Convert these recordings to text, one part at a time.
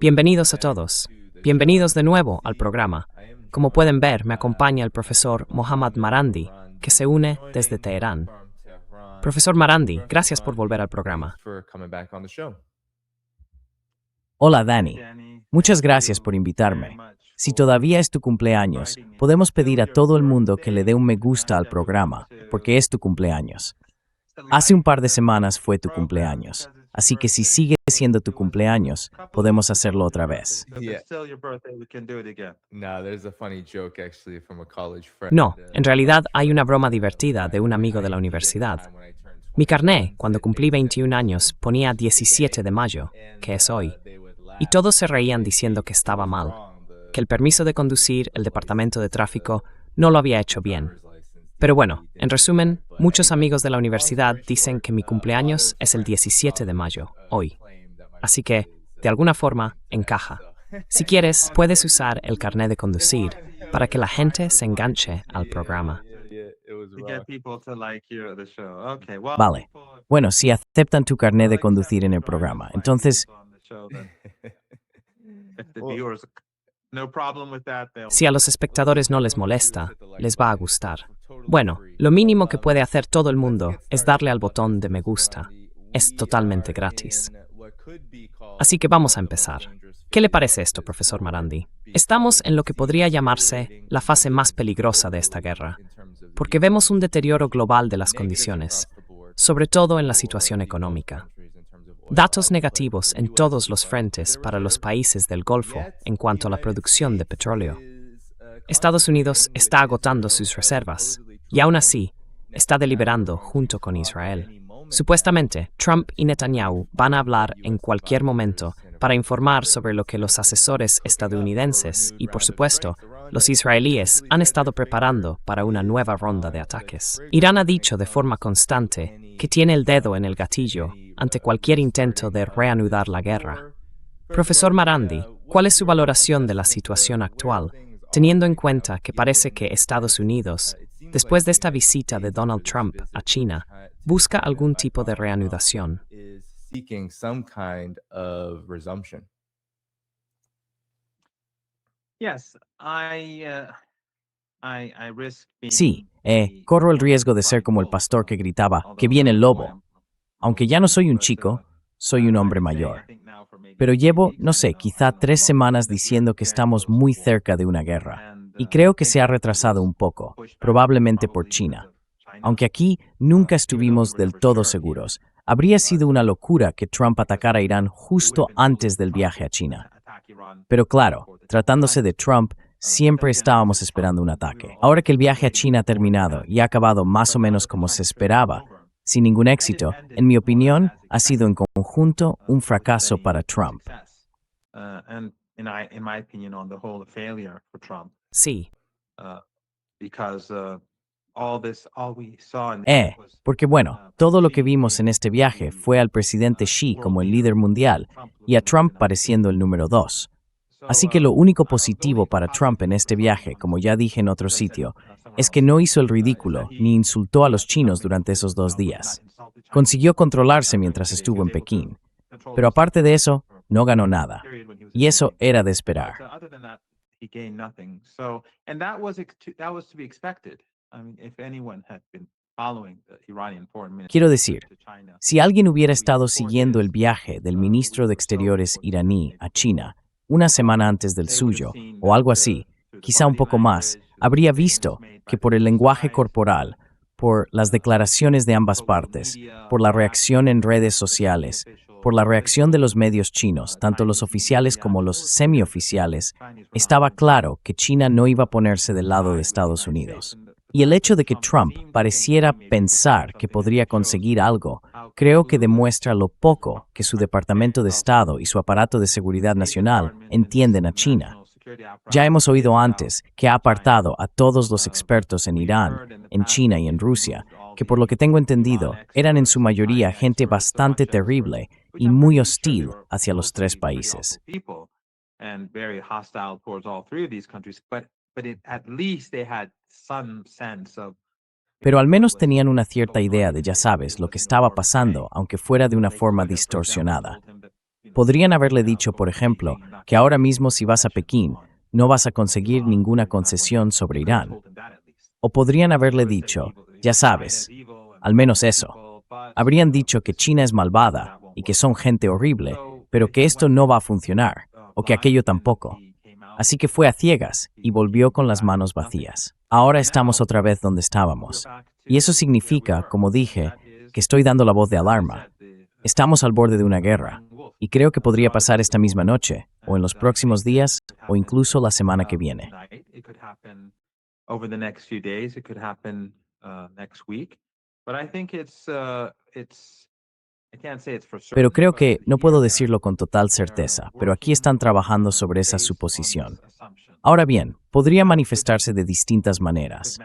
Bienvenidos a todos. Bienvenidos de nuevo al programa. Como pueden ver, me acompaña el profesor Mohammad Marandi, que se une desde Teherán. Profesor Marandi, gracias por volver al programa. Hola Dani, muchas gracias por invitarme. Si todavía es tu cumpleaños, podemos pedir a todo el mundo que le dé un me gusta al programa, porque es tu cumpleaños. Hace un par de semanas fue tu cumpleaños, así que si sigue siendo tu cumpleaños, podemos hacerlo otra vez. No, en realidad hay una broma divertida de un amigo de la universidad. Mi carné, cuando cumplí 21 años, ponía 17 de mayo, que es hoy, y todos se reían diciendo que estaba mal, que el permiso de conducir, el departamento de tráfico, no lo había hecho bien. Pero bueno, en resumen, muchos amigos de la universidad dicen que mi cumpleaños es el 17 de mayo, hoy. Así que, de alguna forma, encaja. Si quieres, puedes usar el carné de conducir para que la gente se enganche al programa. Vale. Bueno, si aceptan tu carné de conducir en el programa, entonces, Si a los espectadores no les molesta, les va a gustar. Bueno, lo mínimo que puede hacer todo el mundo es darle al botón de me gusta. Es totalmente gratis. Así que vamos a empezar. ¿Qué le parece esto, profesor Marandi? Estamos en lo que podría llamarse la fase más peligrosa de esta guerra, porque vemos un deterioro global de las condiciones, sobre todo en la situación económica. Datos negativos en todos los frentes para los países del Golfo en cuanto a la producción de petróleo. Estados Unidos está agotando sus reservas y aún así está deliberando junto con Israel. Supuestamente, Trump y Netanyahu van a hablar en cualquier momento para informar sobre lo que los asesores estadounidenses y, por supuesto, los israelíes han estado preparando para una nueva ronda de ataques. Irán ha dicho de forma constante que tiene el dedo en el gatillo ante cualquier intento de reanudar la guerra. Profesor Marandi, ¿cuál es su valoración de la situación actual, teniendo en cuenta que parece que Estados Unidos, después de esta visita de Donald Trump a China, busca algún tipo de reanudación? sí, corro el riesgo de ser como el pastor que gritaba, que viene el lobo. Aunque ya no soy un chico, soy un hombre mayor. Pero llevo, no sé, quizá 3 semanas diciendo que estamos muy cerca de una guerra. Y creo que se ha retrasado un poco, probablemente por China. Aunque aquí nunca estuvimos del todo seguros, habría sido una locura que Trump atacara a Irán justo antes del viaje a China. Pero claro, tratándose de Trump, siempre estábamos esperando un ataque. Ahora que el viaje a China ha terminado y ha acabado más o menos como se esperaba, sin ningún éxito, en mi opinión, ha sido en conjunto un fracaso para Trump. Sí. Porque bueno, todo lo que vimos en este viaje fue al presidente Xi como el líder mundial y a Trump pareciendo el número 2. Así que lo único positivo para Trump en este viaje, como ya dije en otro sitio, es que no hizo el ridículo ni insultó a los chinos durante esos 2 días. Consiguió controlarse mientras estuvo en Pekín. Pero aparte de eso, no ganó nada. Y eso era de esperar. Quiero decir, si alguien hubiera estado siguiendo el viaje del ministro de Exteriores iraní a China una semana antes del suyo, o algo así, quizá un poco más, habría visto que por el lenguaje corporal, por las declaraciones de ambas partes, por la reacción en redes sociales, por la reacción de los medios chinos, tanto los oficiales como los semioficiales, estaba claro que China no iba a ponerse del lado de Estados Unidos. Y el hecho de que Trump pareciera pensar que podría conseguir algo, creo que demuestra lo poco que su Departamento de Estado y su aparato de seguridad nacional entienden a China. Ya hemos oído antes que ha apartado a todos los expertos en Irán, en China y en Rusia, que por lo que tengo entendido, eran en su mayoría gente bastante terrible y muy hostil hacia los 3 países. Pero al menos tenían una cierta idea de, ya sabes, lo que estaba pasando, aunque fuera de una forma distorsionada. Podrían haberle dicho, por ejemplo, que ahora mismo si vas a Pekín, no vas a conseguir ninguna concesión sobre Irán. O podrían haberle dicho, ya sabes, al menos eso. Habrían dicho que China es malvada y que son gente horrible, pero que esto no va a funcionar, o que aquello tampoco. Así que fue a ciegas y volvió con las manos vacías. Ahora estamos otra vez donde estábamos. Y eso significa, como dije, que estoy dando la voz de alarma. Estamos al borde de una guerra, y creo que podría pasar esta misma noche, o en los próximos días, o incluso la semana que viene. Over the next few days, it could happen next week. But I think I can't say it's for Pero certain, creo but que no puedo here decirlo con total they're certeza, pero aquí están trabajando sobre esa based on suposición. this assumption. Ahora bien, podría manifestarse de distintas maneras.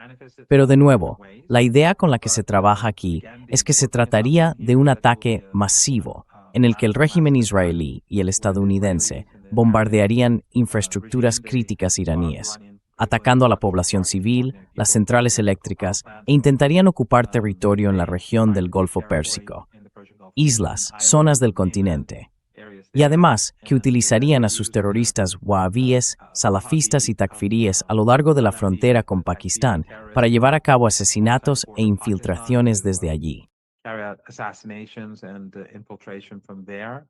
Pero de nuevo, la idea con la que se trabaja aquí es que se trataría de un ataque masivo, en el que el régimen israelí y el estadounidense bombardearían infraestructuras críticas iraníes, atacando a la población civil, las centrales eléctricas, e intentarían ocupar territorio en la región del Golfo Pérsico, islas, zonas del continente. Y además, que utilizarían a sus terroristas wahhabíes, salafistas y takfiríes a lo largo de la frontera con Pakistán para llevar a cabo asesinatos e infiltraciones desde allí. Carry out assassinations and infiltration from there.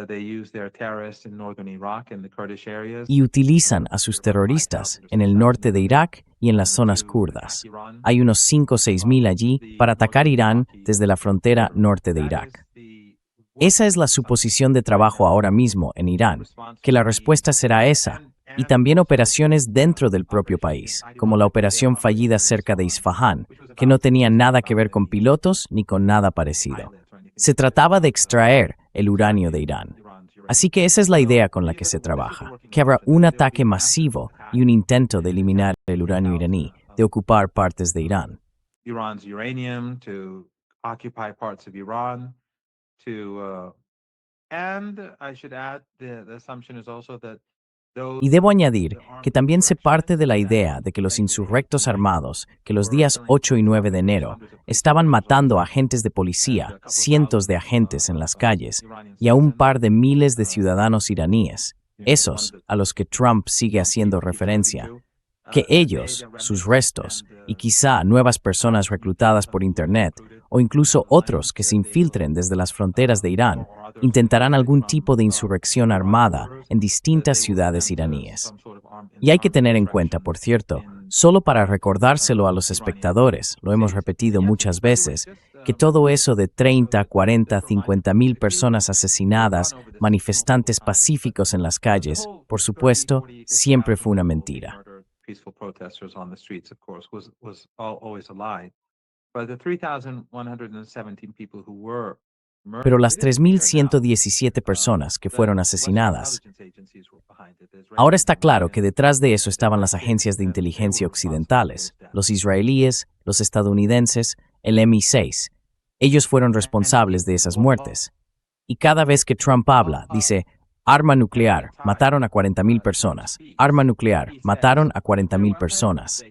They use their terrorists in northern Iraq and the Kurdish areas. Y utilizan a sus terroristas en el norte de Irak y en las zonas kurdas. Hay unos 5 o 6 mil allí para atacar Irán desde la frontera norte de Irak. Esa es la suposición de trabajo ahora mismo en Irán, que la respuesta será esa, y también operaciones dentro del propio país, como la operación fallida cerca de Isfahán, que no tenía nada que ver con pilotos ni con nada parecido. Se trataba de extraer el uranio de Irán. Así que esa es la idea con la que se trabaja, que habrá un ataque masivo y un intento de eliminar el uranio iraní, de ocupar partes de Irán. Iran's uranium to occupy parts of Iran. And I should add, the assumption is also that Y debo añadir que también se parte de la idea de que los insurrectos armados, que los días 8 y 9 de enero, estaban matando a agentes de policía, cientos de agentes en las calles, y a un par de miles de ciudadanos iraníes, esos a los que Trump sigue haciendo referencia, que ellos, sus restos, y quizá nuevas personas reclutadas por Internet, o incluso otros que se infiltren desde las fronteras de Irán, intentarán algún tipo de insurrección armada en distintas ciudades iraníes. Y hay que tener en cuenta, por cierto, solo para recordárselo a los espectadores, lo hemos repetido muchas veces, que todo eso de 30, 40, 50 mil personas asesinadas, manifestantes pacíficos en las calles, por supuesto, siempre fue una mentira. Peaceful protesters on the streets, of course, was always a lie. But the 3,117 people who were Pero las 3.117 personas que fueron asesinadas, ahora está claro que detrás de eso estaban las agencias de inteligencia occidentales, los israelíes, los estadounidenses, el MI6. Ellos fueron responsables de esas muertes. Y cada vez que Trump habla, dice, arma nuclear, mataron a 40.000 personas. Arma nuclear, mataron a 40.000 personas.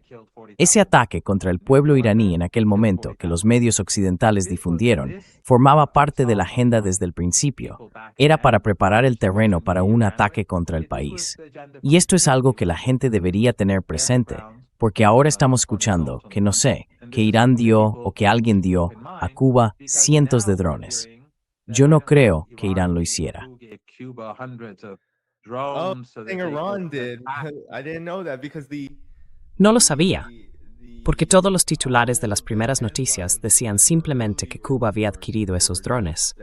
Ese ataque contra el pueblo iraní en aquel momento que los medios occidentales difundieron formaba parte de la agenda desde el principio. Era para preparar el terreno para un ataque contra el país. Y esto es algo que la gente debería tener presente, porque ahora estamos escuchando que no sé, que Irán dio o que alguien dio a Cuba cientos de drones. Yo no creo que Irán lo hiciera. Iran did. I didn't know that because No lo sabía, porque todos los titulares de las primeras noticias decían simplemente que Cuba había adquirido esos drones.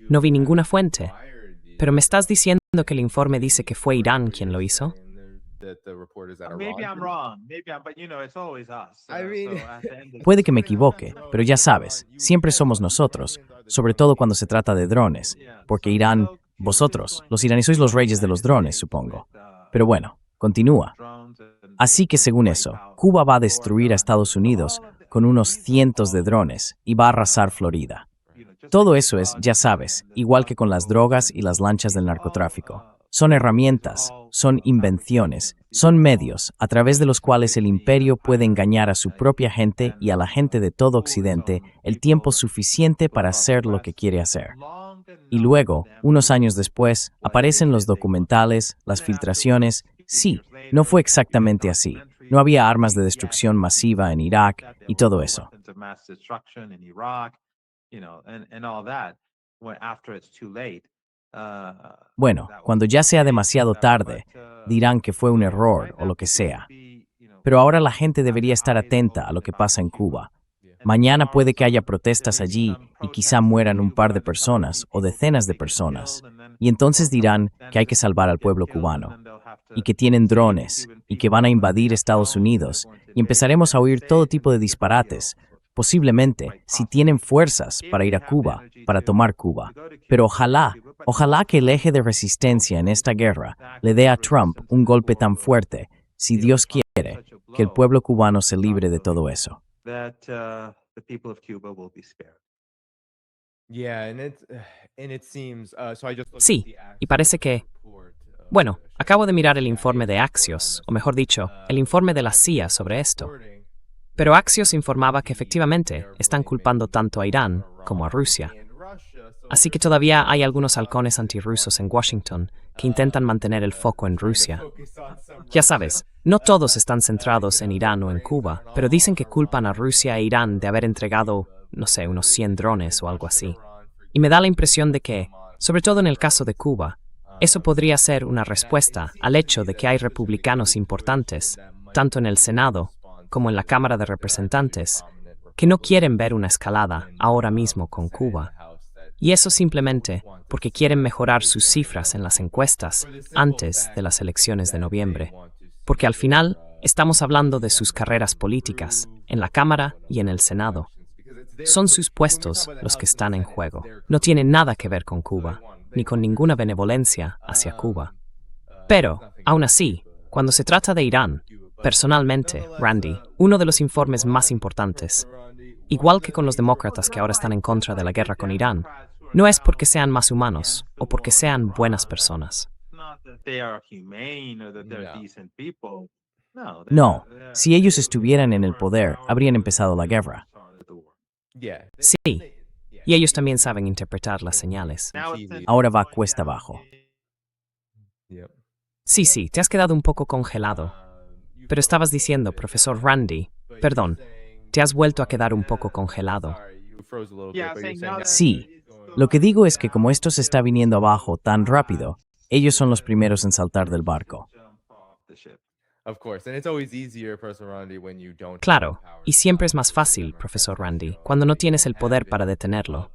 No vi ninguna fuente, pero ¿me estás diciendo que el informe dice que fue Irán quien lo hizo? maybe I'm wrong, but it's always us. Puede que me equivoque, pero ya sabes, siempre somos nosotros, sobre todo cuando se trata de drones, porque Irán, vosotros, los iraníes sois los reyes de los drones, supongo. Pero bueno, continúa. Así que según eso, Cuba va a destruir a Estados Unidos con unos cientos de drones y va a arrasar Florida. Todo eso es, ya sabes, igual que con las drogas y las lanchas del narcotráfico. Son herramientas, son invenciones, son medios a través de los cuales el imperio puede engañar a su propia gente y a la gente de todo Occidente el tiempo suficiente para hacer lo que quiere hacer. Y luego, unos años después, aparecen los documentales, las filtraciones. Sí, no fue exactamente así. No había armas de destrucción masiva en Irak y todo eso. Bueno, cuando ya sea demasiado tarde, dirán que fue un error o lo que sea. Pero ahora la gente debería estar atenta a lo que pasa en Cuba. Mañana puede que haya protestas allí y quizá mueran un par de personas o decenas de personas. Y entonces dirán que hay que salvar al pueblo cubano, y que tienen drones, y que van a invadir Estados Unidos, y empezaremos a oír todo tipo de disparates, posiblemente si tienen fuerzas para ir a Cuba, para tomar Cuba. Pero ojalá que el eje de resistencia en esta guerra le dé a Trump un golpe tan fuerte, si Dios quiere, que el pueblo cubano se libre de todo eso. Sí, y parece que... Bueno, acabo de mirar el informe de Axios, o mejor dicho, el informe de la CIA sobre esto. Pero Axios informaba que efectivamente están culpando tanto a Irán como a Rusia. Así que todavía hay algunos halcones antirrusos en Washington que intentan mantener el foco en Rusia. Ya sabes, no todos están centrados en Irán o en Cuba, pero dicen que culpan a Rusia e Irán de haber entregado, no sé, unos 100 drones o algo así. Y me da la impresión de que, sobre todo en el caso de Cuba, eso podría ser una respuesta al hecho de que hay republicanos importantes, tanto en el Senado como en la Cámara de Representantes, que no quieren ver una escalada ahora mismo con Cuba. Y eso simplemente porque quieren mejorar sus cifras en las encuestas antes de las elecciones de noviembre. Porque al final estamos hablando de sus carreras políticas, en la Cámara y en el Senado. Son sus puestos los que están en juego. No tiene nada que ver con Cuba, ni con ninguna benevolencia hacia Cuba. Pero, aún así, cuando se trata de Irán, personalmente, Randy, uno de los informes más importantes, igual que con los demócratas que ahora están en contra de la guerra con Irán, no es porque sean más humanos o porque sean buenas personas. No, si ellos estuvieran en el poder, habrían empezado la guerra. Sí, y ellos también saben interpretar las señales. Ahora va cuesta abajo. Sí, te has quedado un poco congelado. Pero estabas diciendo, profesor Randy, perdón, te has vuelto a quedar un poco congelado. Sí, lo que digo es que como esto se está viniendo abajo tan rápido, ellos son los primeros en saltar del barco. Claro, y siempre es más fácil, profesor Randy, cuando no tienes el poder para detenerlo.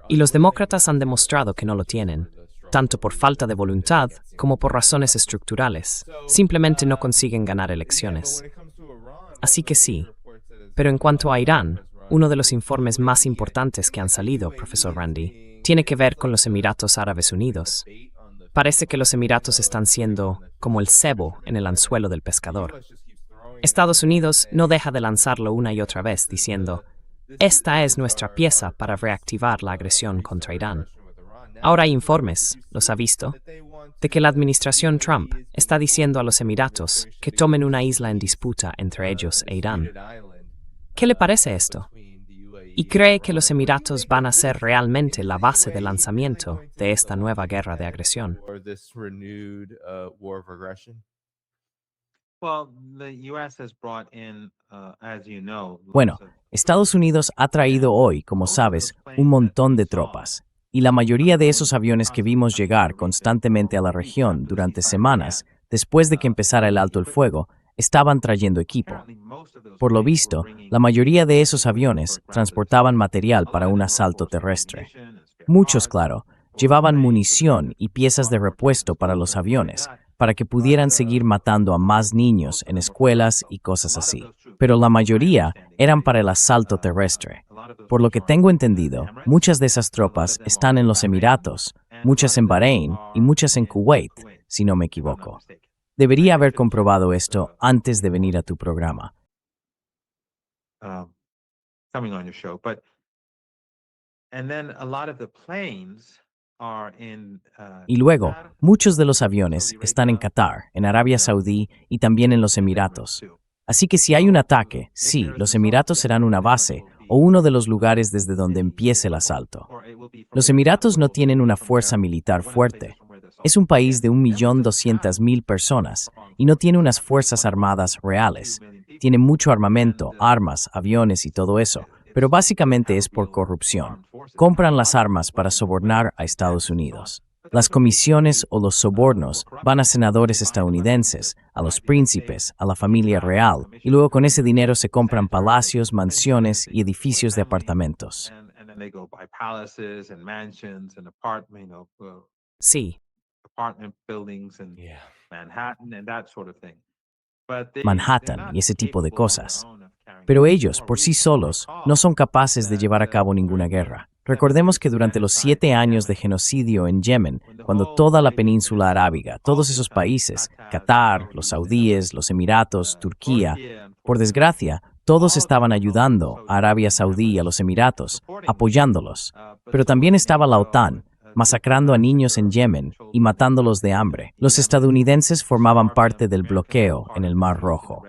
Y los demócratas han demostrado que no lo tienen, tanto por falta de voluntad como por razones estructurales. Simplemente no consiguen ganar elecciones. Así que sí. Pero en cuanto a Irán, uno de los informes más importantes que han salido, profesor Randy, tiene que ver con los Emiratos Árabes Unidos. Parece que los Emiratos están siendo como el cebo en el anzuelo del pescador. Estados Unidos no deja de lanzarlo una y otra vez, diciendo, esta es nuestra pieza para reactivar la agresión contra Irán. Ahora hay informes, ¿los ha visto?, de que la administración Trump está diciendo a los Emiratos que tomen una isla en disputa entre ellos e Irán. ¿Qué le parece esto? ¿Y cree que los Emiratos van a ser realmente la base de lanzamiento de esta nueva guerra de agresión? Bueno, Estados Unidos ha traído hoy, como sabes, un montón de tropas. Y la mayoría de esos aviones que vimos llegar constantemente a la región durante semanas, después de que empezara el alto el fuego, estaban trayendo equipo. Por lo visto, la mayoría de esos aviones transportaban material para un asalto terrestre. Muchos, claro, llevaban munición y piezas de repuesto para los aviones, para que pudieran seguir matando a más niños en escuelas y cosas así. Pero la mayoría eran para el asalto terrestre. Por lo que tengo entendido, muchas de esas tropas están en los Emiratos, muchas en Bahrein y muchas en Kuwait, si no me equivoco. Debería haber comprobado esto antes de venir a tu programa. Y luego, muchos de los aviones están en Qatar, en Arabia Saudí y también en los Emiratos. Así que si hay un ataque, sí, los Emiratos serán una base o uno de los lugares desde donde empiece el asalto. Los Emiratos no tienen una fuerza militar fuerte. Es un país de 1.200.000 personas y no tiene unas fuerzas armadas reales. Tiene mucho armamento, armas, aviones y todo eso, pero básicamente es por corrupción. Compran las armas para sobornar a Estados Unidos. Las comisiones o los sobornos van a senadores estadounidenses, a los príncipes, a la familia real, y luego con ese dinero se compran palacios, mansiones y edificios de apartamentos. Sí, Manhattan y ese tipo de cosas. Pero ellos, por sí solos, no son capaces de llevar a cabo ninguna guerra. Recordemos que durante los 7 años de genocidio en Yemen, cuando toda la península arábiga, todos esos países, Qatar, los saudíes, los Emiratos, Turquía, por desgracia, todos estaban ayudando a Arabia Saudí y a los Emiratos, apoyándolos. Pero también estaba la OTAN, masacrando a niños en Yemen y matándolos de hambre. Los estadounidenses formaban parte del bloqueo en el Mar Rojo.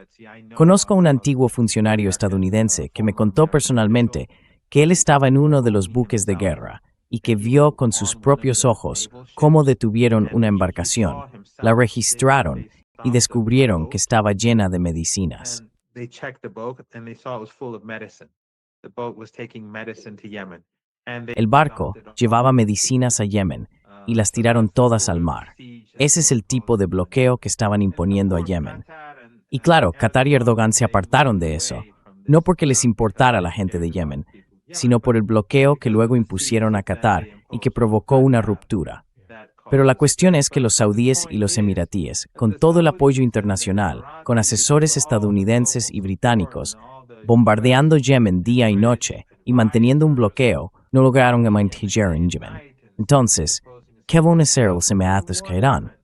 Conozco a un antiguo funcionario estadounidense que me contó personalmente que él estaba en uno de los buques de guerra y que vio con sus propios ojos cómo detuvieron una embarcación, la registraron y descubrieron que estaba llena de medicinas. El barco llevaba medicinas a Yemen y las tiraron todas al mar. Ese es el tipo de bloqueo que estaban imponiendo a Yemen. Y claro, Qatar y Erdogan se apartaron de eso, no porque les importara a la gente de Yemen, sino por el bloqueo que luego impusieron a Qatar y que provocó una ruptura. Pero la cuestión es que los saudíes y los emiratíes, con todo el apoyo internacional, con asesores estadounidenses y británicos, bombardeando Yemen día y noche y manteniendo un bloqueo, no lograron mantener en Yemen. Entonces, ¿qué van a hacer los emiratos con Irán?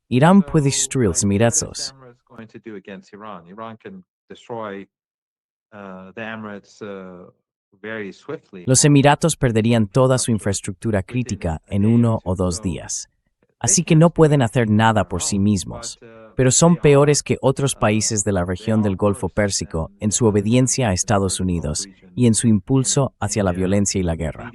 Irán puede destruir los emiratos. Los Emiratos perderían toda su infraestructura crítica en 1 o 2 días. Así que no pueden hacer nada por sí mismos, pero son peores que otros países de la región del Golfo Pérsico en su obediencia a Estados Unidos y en su impulso hacia la violencia y la guerra.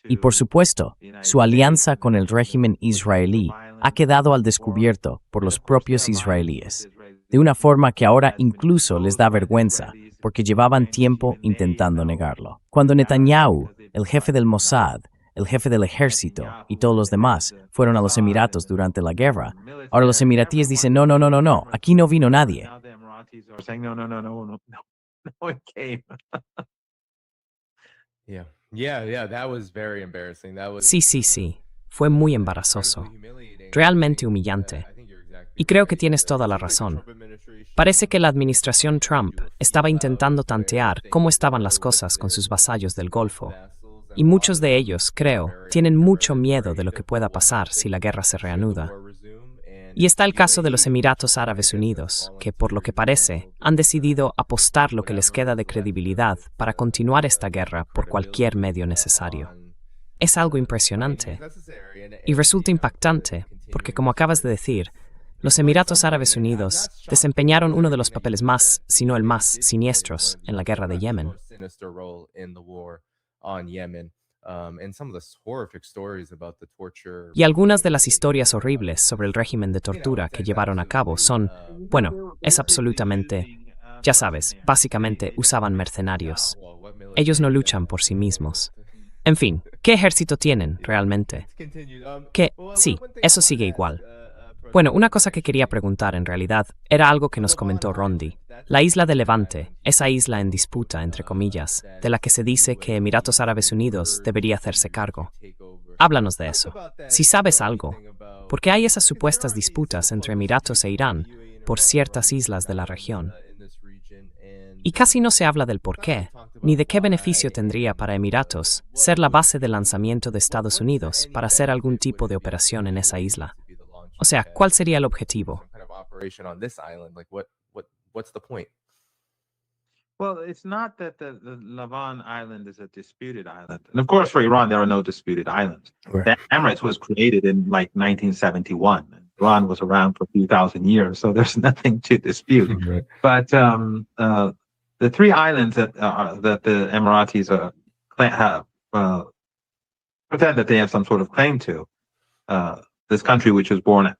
Y por supuesto, su alianza con el régimen israelí ha quedado al descubierto por los propios israelíes, de una forma que ahora incluso les da vergüenza, porque llevaban tiempo intentando negarlo. Cuando Netanyahu, el jefe del Mossad, el jefe del ejército y todos los demás fueron a los Emiratos durante la guerra, ahora los emiratíes dicen, no, aquí no vino nadie. sí, fue muy embarazoso, realmente humillante. Y creo que tienes toda la razón. Parece que la administración Trump estaba intentando tantear cómo estaban las cosas con sus vasallos del Golfo. Y muchos de ellos, creo, tienen mucho miedo de lo que pueda pasar si la guerra se reanuda. Y está el caso de los Emiratos Árabes Unidos, que, por lo que parece, han decidido apostar lo que les queda de credibilidad para continuar esta guerra por cualquier medio necesario. Es algo impresionante. Y resulta impactante, porque como acabas de decir, los Emiratos Árabes Unidos desempeñaron uno de los papeles más, si no el más, siniestros en la guerra de Yemen. Y algunas de las historias horribles sobre el régimen de tortura que llevaron a cabo son, bueno, es absolutamente, ya sabes, básicamente usaban mercenarios. Ellos no luchan por sí mismos. En fin, ¿qué ejército tienen realmente? Que, sí, eso sigue igual. Bueno, una cosa que quería preguntar en realidad era algo que nos comentó Rondi. La isla de Levante, esa isla en disputa, entre comillas, de la que se dice que Emiratos Árabes Unidos debería hacerse cargo. Háblanos de eso. Si sabes algo, ¿por qué hay esas supuestas disputas entre Emiratos e Irán por ciertas islas de la región? Y casi no se habla del por qué, ni de qué beneficio tendría para Emiratos ser la base de lanzamiento de Estados Unidos para hacer algún tipo de operación en esa isla. O sea, ¿cuál sería el objetivo? Well, it's not that the Lavan Island is a disputed island. And of course, for Iran, there are no disputed islands. Right. The Emirates was created in like 1971. Iran was around for a few thousand years, so there's nothing to dispute. Right. But the three islands that the Emiratis have pretend that they have some sort of claim to. This country, which was born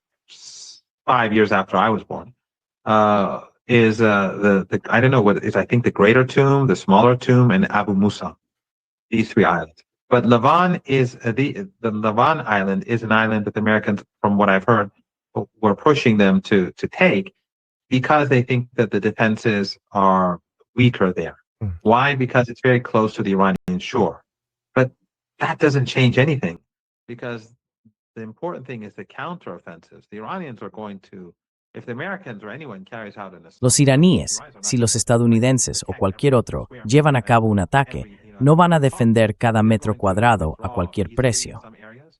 5 years after I was born, is the I don't know what is, I think the Greater Tomb, the Smaller Tomb, and Abu Musa. These three islands. But Lavon is the Lavon Island is an island that the Americans, from what I've heard, were pushing them to take because they think that the defenses are weaker there. Why? Because it's very close to the Iranian shore. But that doesn't change anything because the important thing is the counteroffensives. The Iranians are going to, if the Americans or anyone carries out an Los iraníes, si los estadounidenses o cualquier otro llevan a cabo un ataque, no van a defender cada metro cuadrado a cualquier precio.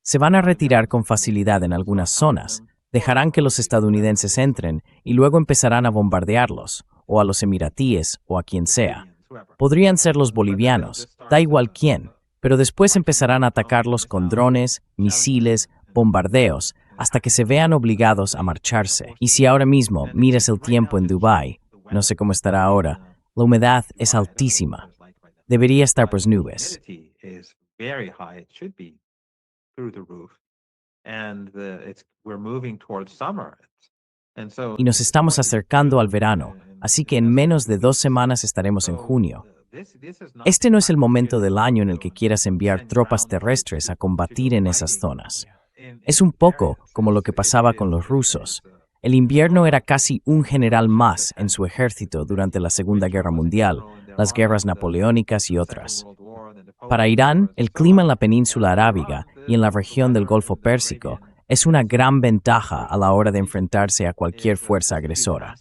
Se van a retirar con facilidad en algunas zonas, dejarán que los estadounidenses entren y luego empezarán a bombardearlos, o a los emiratíes o a quien sea. Podrían ser los bolivianos, da igual quién, pero después empezarán a atacarlos con drones, misiles, bombardeos, hasta que se vean obligados a marcharse. Y si ahora mismo miras el tiempo en Dubái, no sé cómo estará ahora, la humedad es altísima. Debería estar por nubes. Y nos estamos acercando al verano, así que en menos de 2 semanas estaremos en junio. Este no es el momento del año en el que quieras enviar tropas terrestres a combatir en esas zonas. Es un poco como lo que pasaba con los rusos. El invierno era casi un general más en su ejército durante la Segunda Guerra Mundial, las guerras napoleónicas y otras. Para Irán, el clima en la península arábiga y en la región del Golfo Pérsico es una gran ventaja a la hora de enfrentarse a cualquier fuerza agresora.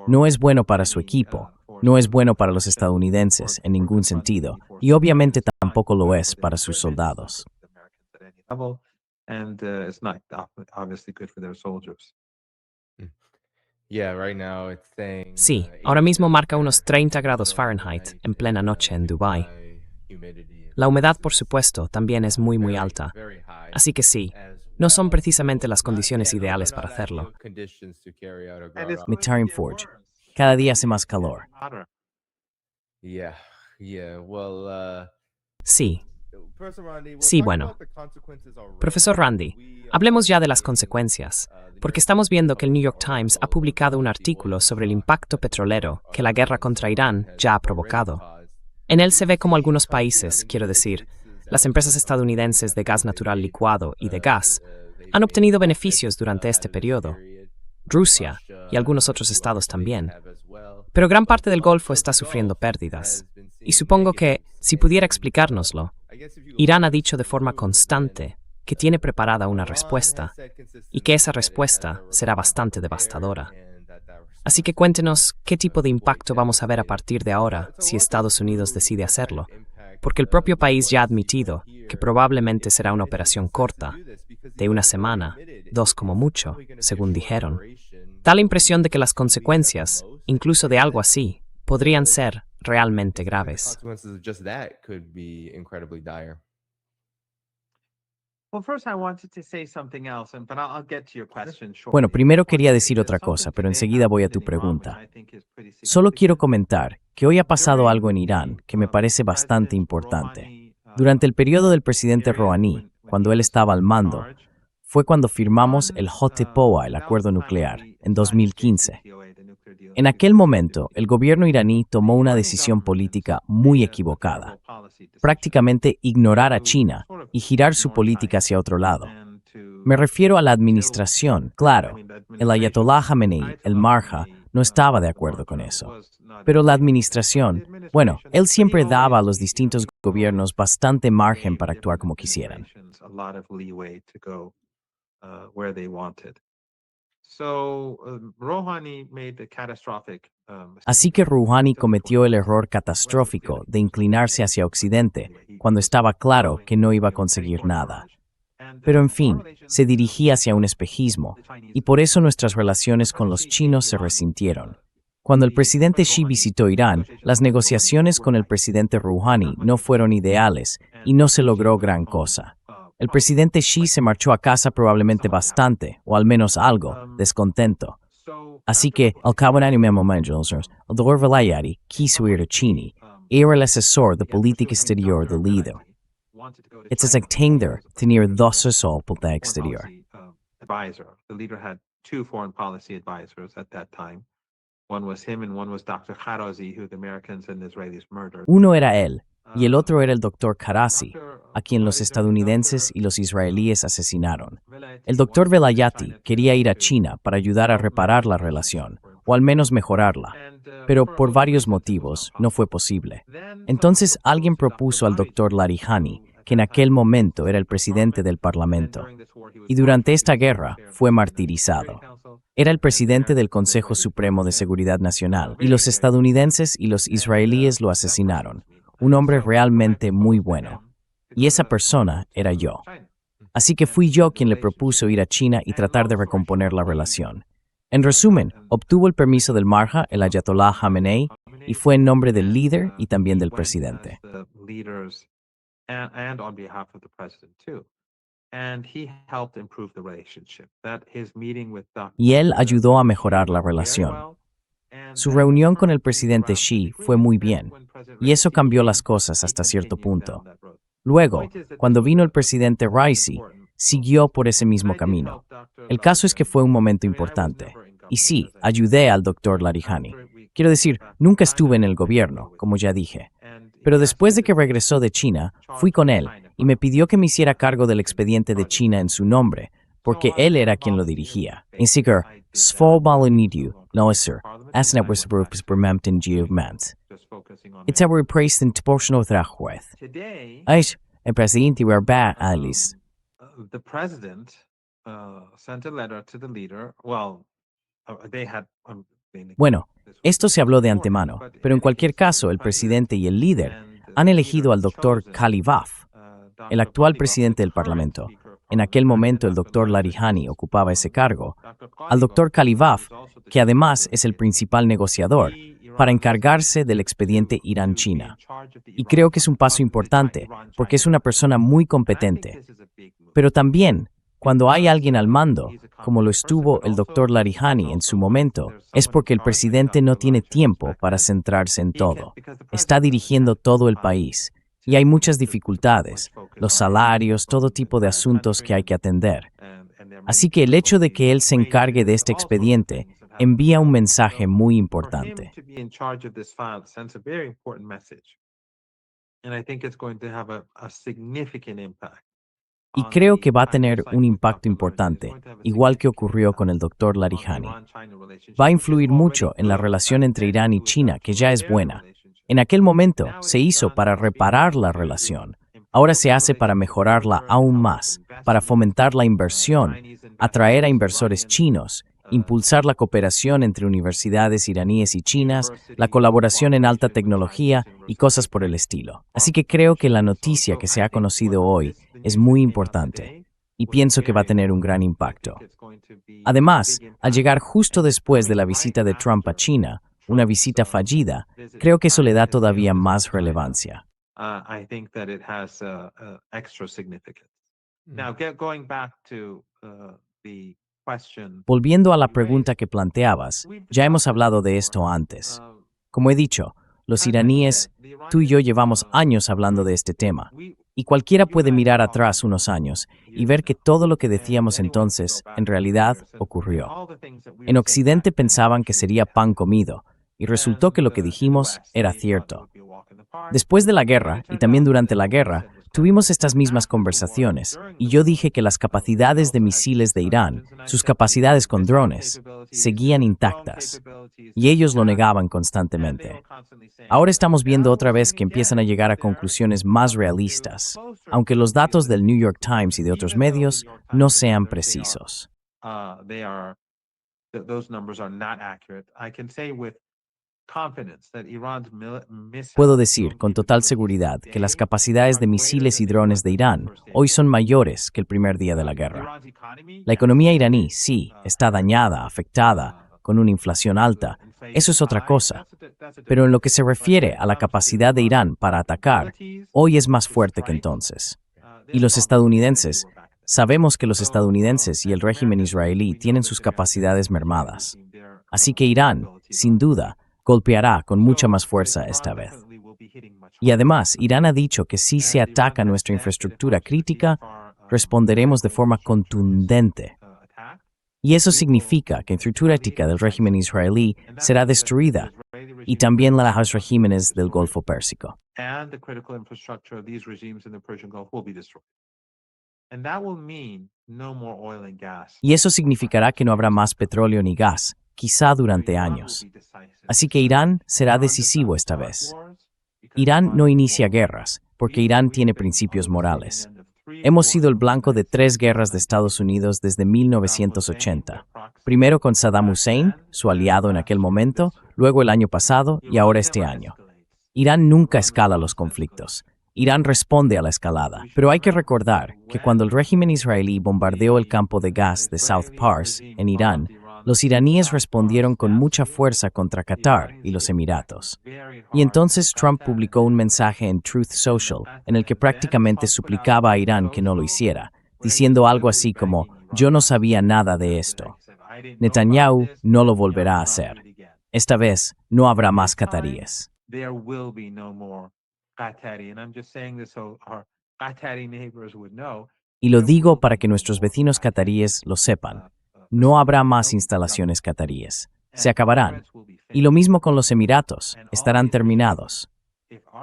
No es bueno para su equipo, no es bueno para los estadounidenses en ningún sentido, y obviamente tampoco lo es para sus soldados. Sí, ahora mismo marca unos 30 grados Fahrenheit en plena noche en Dubái. La humedad, por supuesto, también es muy alta. Así que sí, no son precisamente las condiciones ideales para hacerlo. Mitarim Forge. Cada día hace más calor. Sí. Sí, bueno. Profesor Randi, hablemos ya de las consecuencias, porque estamos viendo que el New York Times ha publicado un artículo sobre el impacto petrolero que la guerra contra Irán ya ha provocado. En él se ve como algunos países, quiero decir, las empresas estadounidenses de gas natural licuado y de gas, han obtenido beneficios durante este periodo. Rusia y algunos otros estados también. Pero gran parte del Golfo está sufriendo pérdidas. Y supongo que, si pudiera explicárnoslo, Irán ha dicho de forma constante que tiene preparada una respuesta y que esa respuesta será bastante devastadora. Así que cuéntenos qué tipo de impacto vamos a ver a partir de ahora si Estados Unidos decide hacerlo, porque el propio país ya ha admitido que probablemente será una operación corta, de 1 semana, 2 como mucho, según dijeron. Da la impresión de que las consecuencias, incluso de algo así, podrían ser realmente graves. Bueno, primero quería decir otra cosa, pero enseguida voy a tu pregunta. Solo quiero comentar que hoy ha pasado algo en Irán que me parece bastante importante. Durante el periodo del presidente Rouhani, cuando él estaba al mando, fue cuando firmamos el JCPOA, el acuerdo nuclear, en 2015. En aquel momento, el gobierno iraní tomó una decisión política muy equivocada, prácticamente ignorar a China y girar su política hacia otro lado. Me refiero a la administración, claro. El Ayatollah Khamenei, el Marja, no estaba de acuerdo con eso. Pero la administración, bueno, él siempre daba a los distintos gobiernos bastante margen para actuar como quisieran. Así que Rouhani cometió el error catastrófico de inclinarse hacia Occidente cuando estaba claro que no iba a conseguir nada. Pero en fin, se dirigía hacia un espejismo, y por eso nuestras relaciones con los chinos se resintieron. Cuando el presidente Xi visitó Irán, las negociaciones con el presidente Rouhani no fueron ideales y no se logró gran cosa. El presidente Xi se marchó a casa probablemente bastante, o al menos algo, descontento. Así que, al cabo de un momento, el Dr. Velayati quiso ir a China. Era el asesor de política exterior del líder. It's as tender tenir dos asesores política exterior. Advisor. The leader had two foreign policy advisors at that time. One was him and one was Dr. Kharozi, who the Americans and Israelis murdered. Uno era él, y el otro era el Dr. Karazi, a quien los estadounidenses y los israelíes asesinaron. El Dr. Velayati quería ir a China para ayudar a reparar la relación, o al menos mejorarla, pero por varios motivos no fue posible. Entonces alguien propuso al Dr. Larijani, que en aquel momento era el presidente del Parlamento, y durante esta guerra fue martirizado. Era el presidente del Consejo Supremo de Seguridad Nacional, y los estadounidenses y los israelíes lo asesinaron. Un hombre realmente muy bueno. Y esa persona era yo. Así que fui yo quien le propuso ir a China y tratar de recomponer la relación. En resumen, obtuvo el permiso del Marja, el Ayatollah Khamenei, y fue en nombre del líder y también del presidente. And on behalf of the president too. And he helped improve the relationship. That his meeting with Dr. Y él ayudó a mejorar la relación. Su reunión con el presidente Xi fue muy bien, y eso cambió las cosas hasta cierto punto. Luego, cuando vino el presidente Raisi, siguió por ese mismo camino. El caso es que fue un momento importante. Y sí, ayudé al Dr. Larijani. Quiero decir, nunca estuve en el gobierno, como ya dije. Pero después de que regresó de China, fui con él y me pidió que me hiciera cargo del expediente de China en su nombre, porque él era quien lo dirigía. En sigur, Svalbard no es sir, as net was bermemten geovmans. It's a replaced in proportional thrajuez. Aish, el presidente verba alis. The president sent a letter to the leader. Well, they had. Bueno, esto se habló de antemano, pero en cualquier caso, el presidente y el líder han elegido al Dr. Khalifaf, el actual presidente del Parlamento. En aquel momento, el Dr. Larijani ocupaba ese cargo. Al Dr. Khalifaf, que además es el principal negociador, para encargarse del expediente Irán-China. Y creo que es un paso importante, porque es una persona muy competente. Pero también, cuando hay alguien al mando, como lo estuvo el Dr. Larijani en su momento, es porque el presidente no tiene tiempo para centrarse en todo. Está dirigiendo todo el país, y hay muchas dificultades, los salarios, todo tipo de asuntos que hay que atender. Así que el hecho de que él se encargue de este expediente envía un mensaje muy importante. Y creo que va a tener un impacto importante, igual que ocurrió con el Dr. Larijani. Va a influir mucho en la relación entre Irán y China, que ya es buena. En aquel momento se hizo para reparar la relación. Ahora se hace para mejorarla aún más, para fomentar la inversión, atraer a inversores chinos, impulsar la cooperación entre universidades iraníes y chinas, la colaboración en alta tecnología y cosas por el estilo. Así que creo que la noticia que se ha conocido hoy es muy importante y pienso que va a tener un gran impacto. Además, al llegar justo después de la visita de Trump a China, una visita fallida, creo que eso le da todavía más relevancia. I think that it has extra significance. Now, going back to the question. Volviendo a la pregunta que planteabas, ya hemos hablado de esto antes. Como he dicho, los iraníes, tú y yo llevamos años hablando de este tema, y cualquiera puede mirar atrás unos años y ver que todo lo que decíamos entonces, en realidad, ocurrió. En Occidente pensaban que sería pan comido, y resultó que lo que dijimos era cierto. Después de la guerra, y también durante la guerra, tuvimos estas mismas conversaciones, y yo dije que las capacidades de misiles de Irán, sus capacidades con drones, seguían intactas, y ellos lo negaban constantemente. Ahora estamos viendo otra vez que empiezan a llegar a conclusiones más realistas, aunque los datos del New York Times y de otros medios no sean precisos. Puedo decir con total seguridad que las capacidades de misiles y drones de Irán hoy son mayores que el primer día de la guerra. La economía iraní, sí, está dañada, afectada, con una inflación alta. Eso es otra cosa. Pero en lo que se refiere a la capacidad de Irán para atacar, hoy es más fuerte que entonces. Y los estadounidenses, sabemos que los estadounidenses y el régimen israelí tienen sus capacidades mermadas. Así que Irán, sin duda, golpeará con mucha más fuerza esta vez. Y además, Irán ha dicho que si se ataca nuestra infraestructura crítica, responderemos de forma contundente. Y eso significa que la infraestructura crítica del régimen israelí será destruida, y también la de los regímenes del Golfo Pérsico. And the critical infrastructure of these regimes in the Persian Gulf will be destroyed. And that will mean no more oil and gas. Y eso significará que no habrá más petróleo ni gas, quizá durante años. Así que Irán será decisivo esta vez. Irán no inicia guerras, porque Irán tiene principios morales. Hemos sido el blanco de 3 guerras de Estados Unidos desde 1980. Primero con Saddam Hussein, su aliado en aquel momento, luego el año pasado y ahora este año. Irán nunca escala los conflictos. Irán responde a la escalada. Pero hay que recordar que cuando el régimen israelí bombardeó el campo de gas de South Pars, en Irán, los iraníes respondieron con mucha fuerza contra Qatar y los Emiratos. Y entonces Trump publicó un mensaje en Truth Social en el que prácticamente suplicaba a Irán que no lo hiciera, diciendo algo así como, yo no sabía nada de esto. Netanyahu no lo volverá a hacer. Esta vez no habrá más qataríes. There will be no more Qatari. And I'm just saying this so our Qatari neighbors would know. Y lo digo para que nuestros vecinos qataríes lo sepan. No habrá más instalaciones qataríes. Se acabarán. Y lo mismo con los Emiratos. Estarán terminados.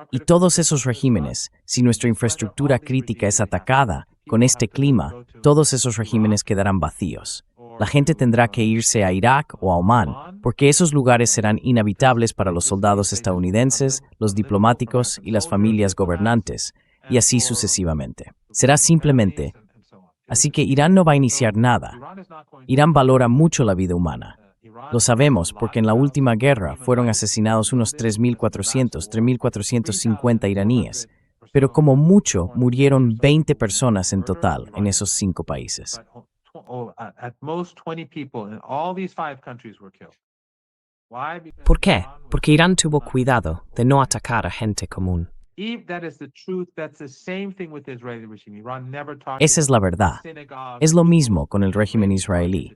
Y todos esos regímenes, si nuestra infraestructura crítica es atacada, con este clima, todos esos regímenes quedarán vacíos. La gente tendrá que irse a Irak o a Omán, porque esos lugares serán inhabitables para los soldados estadounidenses, los diplomáticos y las familias gobernantes, y así sucesivamente. Será simplemente. Así que Irán no va a iniciar nada. Irán valora mucho la vida humana. Lo sabemos porque en la última guerra fueron asesinados unos 3.400, 3.450 iraníes, pero como mucho murieron 20 personas en total en esos 5 países. At most 20 people in all these 5 countries were killed. Why? Because ¿Por qué? Porque Irán tuvo cuidado de no atacar a gente común. if that is the truth, that's the same thing with the Israeli regime. Iran never talked Esa es la verdad. Es lo mismo con el régimen israelí.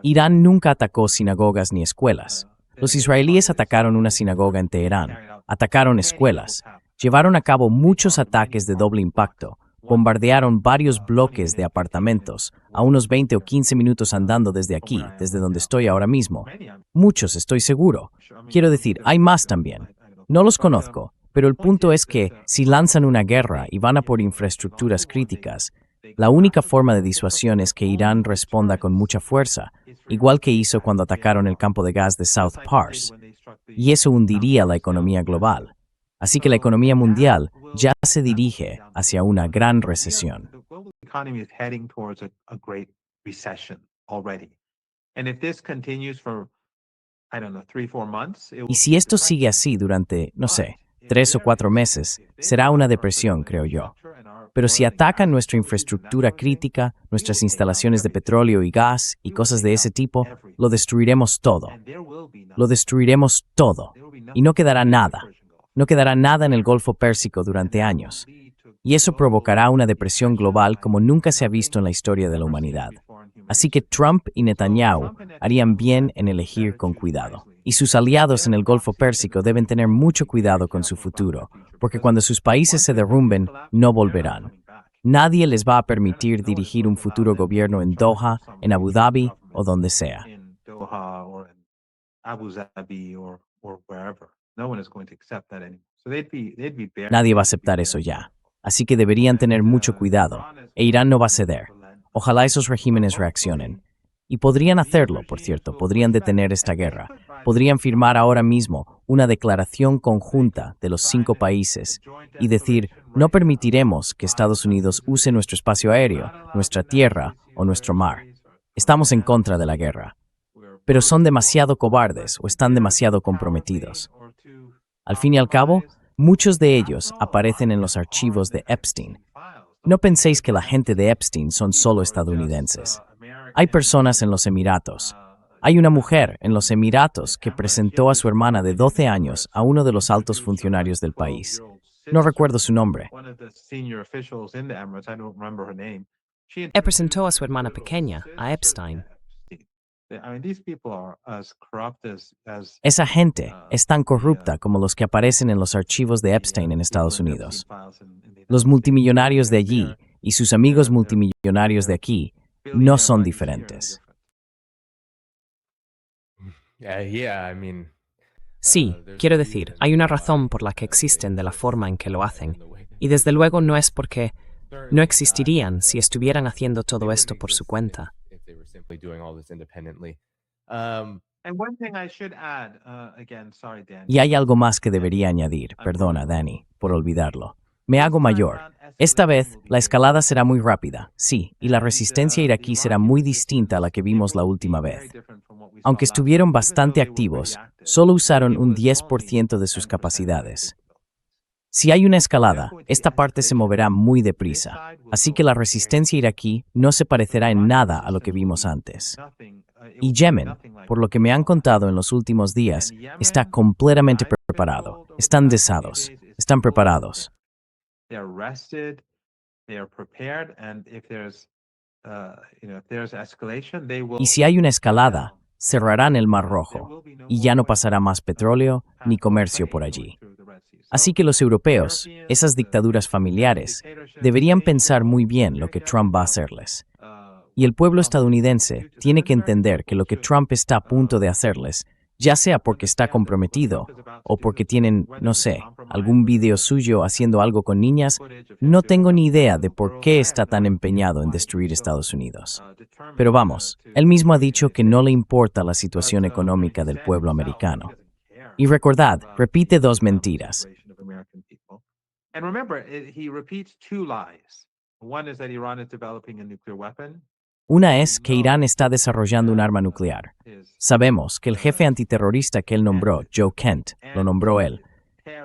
Irán Irán nunca atacó sinagogas ni escuelas. Los israelíes atacaron una sinagoga en Teherán, atacaron escuelas, llevaron a cabo muchos ataques de doble impacto, bombardearon varios bloques de apartamentos, a unos 20 o 15 minutos andando desde aquí, desde donde estoy ahora mismo. Muchos, estoy seguro. Quiero decir, hay más también. No los conozco, pero el punto es que, si lanzan una guerra y van a por infraestructuras críticas, la única forma de disuasión es que Irán responda con mucha fuerza, igual que hizo cuando atacaron el campo de gas de South Pars. Y eso hundiría la economía global. Así que la economía mundial ya se dirige hacia una gran recesión. The global economy is heading towards a great recession already. And if this continues for, I don't know, 3-4 months, Y si esto sigue así durante, no sé, 3 o 4 meses, será una depresión, creo yo. Pero si atacan nuestra infraestructura crítica, nuestras instalaciones de petróleo y gas y cosas de ese tipo, lo destruiremos todo. Lo destruiremos todo. Y no quedará nada. No quedará nada en el Golfo Pérsico durante años. Y eso provocará una depresión global como nunca se ha visto en la historia de la humanidad. Así que Trump y Netanyahu harían bien en elegir con cuidado. Y sus aliados en el Golfo Pérsico deben tener mucho cuidado con su futuro, porque cuando sus países se derrumben, no volverán. Nadie les va a permitir dirigir un futuro gobierno en Doha, en Abu Dhabi o donde sea. in Doha or in Abu Dhabi or wherever. No one is going to accept that anymore. So they'd be very. Nadie va a aceptar eso ya. Así que deberían tener mucho cuidado. E Irán no va a ceder. Ojalá esos regímenes reaccionen. Y podrían hacerlo, por cierto, podrían detener esta guerra. Podrían firmar ahora mismo una declaración conjunta de los 5 países y decir, no permitiremos que Estados Unidos use nuestro espacio aéreo, nuestra tierra o nuestro mar. Estamos en contra de la guerra. Pero son demasiado cobardes o están demasiado comprometidos. Al fin y al cabo, muchos de ellos aparecen en los archivos de Epstein. No penséis que la gente de Epstein son solo estadounidenses. Hay personas en los Emiratos. Hay una mujer en los Emiratos que presentó a su hermana de 12 años a uno de los altos funcionarios del país. No recuerdo su nombre. Presentó a su hermana pequeña, a Epstein. These people are as corrupt as Esa gente es tan corrupta como los que aparecen en los archivos de Epstein en Estados Unidos. Los multimillonarios de allí y sus amigos multimillonarios de aquí no son diferentes. Sí, quiero decir, hay una razón por la que existen de la forma en que lo hacen, y desde luego no es porque no existirían si estuvieran haciendo todo esto por su cuenta. And one thing I should add, again, sorry, Dan. Y hay algo más que debería añadir, perdona, Danny, por olvidarlo. Me hago mayor. Esta vez, la escalada será muy rápida, sí, y la resistencia iraquí será muy distinta a la que vimos la última vez. Aunque estuvieron bastante activos, solo usaron un 10% de sus capacidades. Si hay una escalada, esta parte se moverá muy deprisa, así que la resistencia iraquí no se parecerá en nada a lo que vimos antes. Y Yemen, por lo que me han contado en los últimos días, está completamente preparado. Están desados, están preparados. They are rested, they are prepared, and if there's escalation, they will. Y si hay una escalada, cerrarán el Mar Rojo, y ya no pasará más petróleo ni comercio por allí. Así que los europeos, esas dictaduras familiares, deberían pensar muy bien lo que Trump va a hacerles. Y el pueblo estadounidense tiene que entender que lo que Trump está a punto de hacerles, ya sea porque está comprometido o porque tienen, no sé, algún video suyo haciendo algo con niñas, no tengo ni idea de por qué está tan empeñado en destruir Estados Unidos. Pero vamos, él mismo ha dicho que no le importa la situación económica del pueblo americano. Y recordad, repite dos mentiras. And remember, he repeats two lies. One is that Iran is developing a nuclear weapon. Una es que Irán está desarrollando un arma nuclear. Sabemos que el jefe antiterrorista que él nombró, Joe Kent, lo nombró él,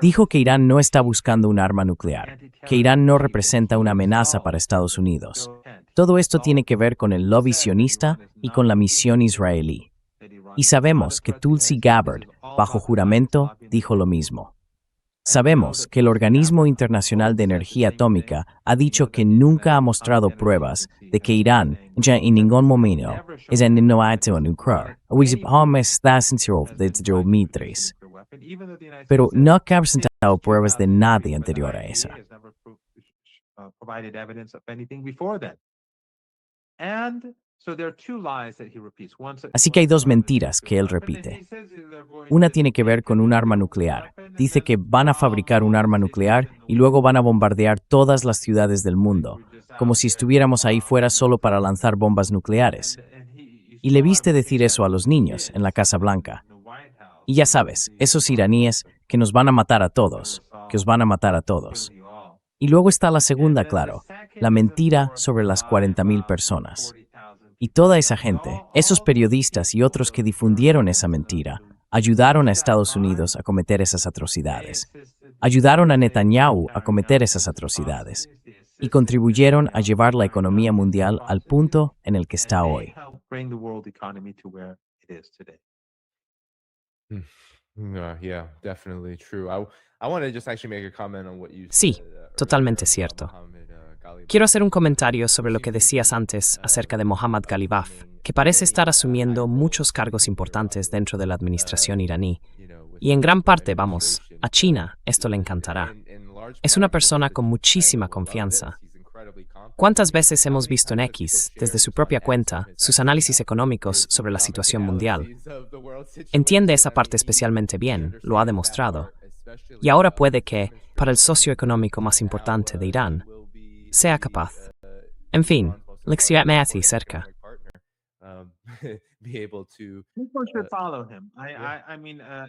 dijo que Irán no está buscando un arma nuclear, que Irán no representa una amenaza para Estados Unidos. Todo esto tiene que ver con el lobby sionista y con la misión israelí. Y sabemos que Tulsi Gabbard, bajo juramento, dijo lo mismo. Sabemos que el Organismo Internacional de Energía Atómica ha dicho que nunca ha mostrado pruebas de que Irán ya en ningún momento es un innovato nuclear, o está sincero desde 2003. Pero no ha presentado pruebas de nada anterior a esa. Así que hay dos mentiras que él repite. Una tiene que ver con un arma nuclear. Dice que van a fabricar un arma nuclear y luego van a bombardear todas las ciudades del mundo, como si estuviéramos ahí fuera solo para lanzar bombas nucleares. Y le viste decir eso a los niños en la Casa Blanca. Y ya sabes, esos iraníes que nos van a matar a todos, que os van a matar a todos. Y luego está la segunda, claro, la mentira sobre las 40,000 personas. Y toda esa gente, esos periodistas y otros que difundieron esa mentira, ayudaron a Estados Unidos a cometer esas atrocidades. Ayudaron a Netanyahu a cometer esas atrocidades. Y contribuyeron a llevar la economía mundial al punto en el que está hoy. Sí, totalmente cierto. Quiero hacer un comentario sobre lo que decías antes acerca de Mohammad Ghalibaf, que parece estar asumiendo muchos cargos importantes dentro de la administración iraní. Y en gran parte, vamos, a China esto le encantará. Es una persona con muchísima confianza. ¿Cuántas veces hemos visto en X, desde su propia cuenta, sus análisis económicos sobre la situación mundial? Entiende esa parte especialmente bien, lo ha demostrado. Y ahora puede que, para el socio económico más importante de Irán, sea capaz. En fin, lección cerca.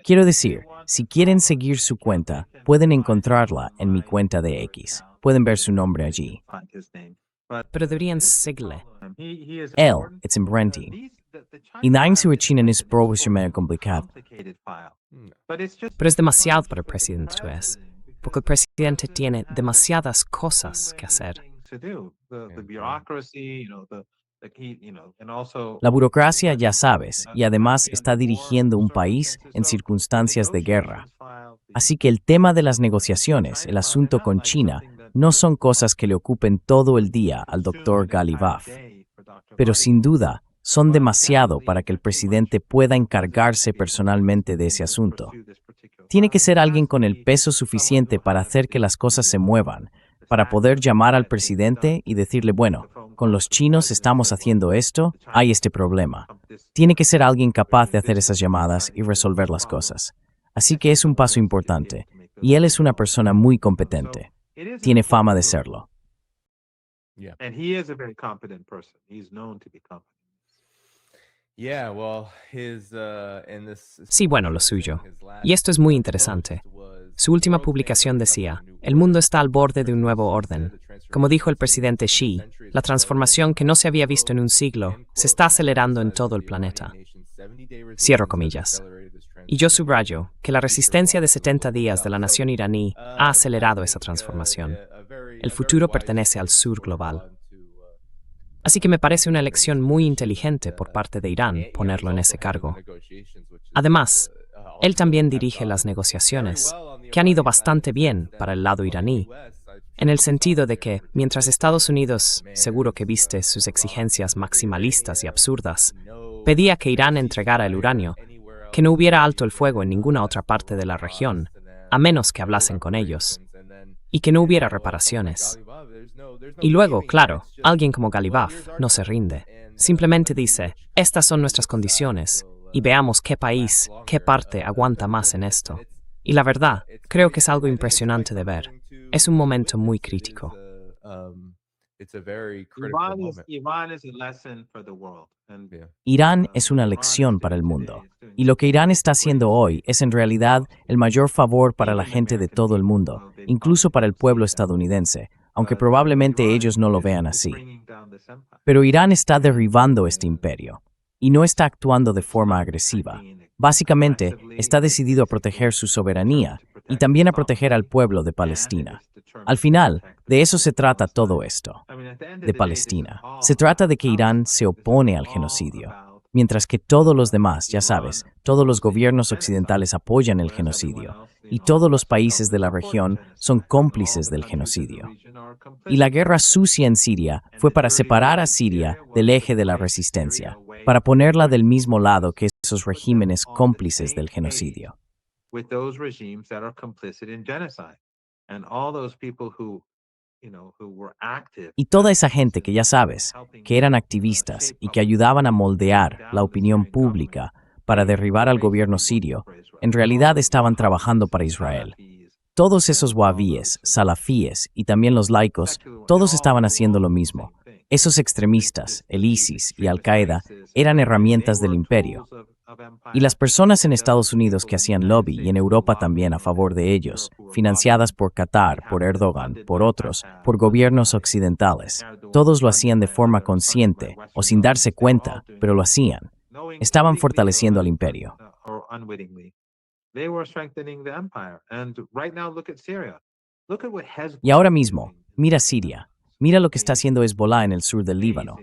Quiero decir, si quieren seguir su cuenta, pueden encontrarla en mi cuenta de X. Pueden ver su nombre allí. Pero deberían seguirle. Él, es Brenti. Y nadie se China es profesionalmente complicado. Pero es demasiado para el presidente, porque el presidente tiene demasiadas cosas que hacer. La burocracia, ya sabes, y además está dirigiendo un país en circunstancias de guerra. Así que el tema de las negociaciones, el asunto con China, no son cosas que le ocupen todo el día al doctor Ghalibaf. Pero sin duda, son demasiado para que el presidente pueda encargarse personalmente de ese asunto. Tiene que ser alguien con el peso suficiente para hacer que las cosas se muevan, para poder llamar al presidente y decirle, bueno, con los chinos estamos haciendo esto, hay este problema. Tiene que ser alguien capaz de hacer esas llamadas y resolver las cosas. Así que es un paso importante, y él es una persona muy competente. Tiene fama de serlo. And he is a very competent person. He's known to be competent. Sí, bueno, lo suyo. Y esto es muy interesante. Su última publicación decía, el mundo está al borde de un nuevo orden. Como dijo el presidente Xi, la transformación que no se había visto en un siglo se está acelerando en todo el planeta. Cierro comillas. Y yo subrayo que la resistencia de 70 días de la nación iraní ha acelerado esa transformación. El futuro pertenece al sur global. Así que me parece una elección muy inteligente por parte de Irán ponerlo en ese cargo. Además, él también dirige las negociaciones, que han ido bastante bien para el lado iraní, en el sentido de que, mientras Estados Unidos, seguro que viste sus exigencias maximalistas y absurdas, pedía que Irán entregara el uranio, que no hubiera alto el fuego en ninguna otra parte de la región, a menos que hablasen con ellos, y que no hubiera reparaciones. Y luego, claro, alguien como Galibaf no se rinde. Simplemente dice, estas son nuestras condiciones, y veamos qué país, qué parte aguanta más en esto. Y la verdad, creo que es algo impresionante de ver. Es un momento muy crítico. Irán es una lección para el mundo. Y lo que Irán está haciendo hoy es en realidad el mayor favor para la gente de todo el mundo, incluso para el pueblo estadounidense, aunque probablemente ellos no lo vean así. Pero Irán está derribando este imperio, y no está actuando de forma agresiva. Básicamente, está decidido a proteger su soberanía y también a proteger al pueblo de Palestina. Al final, de eso se trata todo esto, de Palestina. Se trata de que Irán se opone al genocidio, mientras que todos los demás, ya sabes, todos los gobiernos occidentales apoyan el genocidio, y todos los países de la región son cómplices del genocidio. Y la guerra sucia en Siria fue para separar a Siria del eje de la resistencia, para ponerla del mismo lado que esos regímenes cómplices del genocidio. Y toda esa gente que ya sabes, que eran activistas y que ayudaban a moldear la opinión pública para derribar al gobierno sirio, en realidad estaban trabajando para Israel. Todos esos wahabíes, salafíes y también los laicos, todos estaban haciendo lo mismo. Esos extremistas, el ISIS y Al-Qaeda, eran herramientas del imperio. Y las personas en Estados Unidos que hacían lobby y en Europa también a favor de ellos, financiadas por Qatar, por Erdogan, por otros, por gobiernos occidentales, todos lo hacían de forma consciente o sin darse cuenta, pero lo hacían. Estaban fortaleciendo al imperio. Y ahora mismo, mira Siria. Mira lo que está haciendo Hezbollah en el sur del Líbano.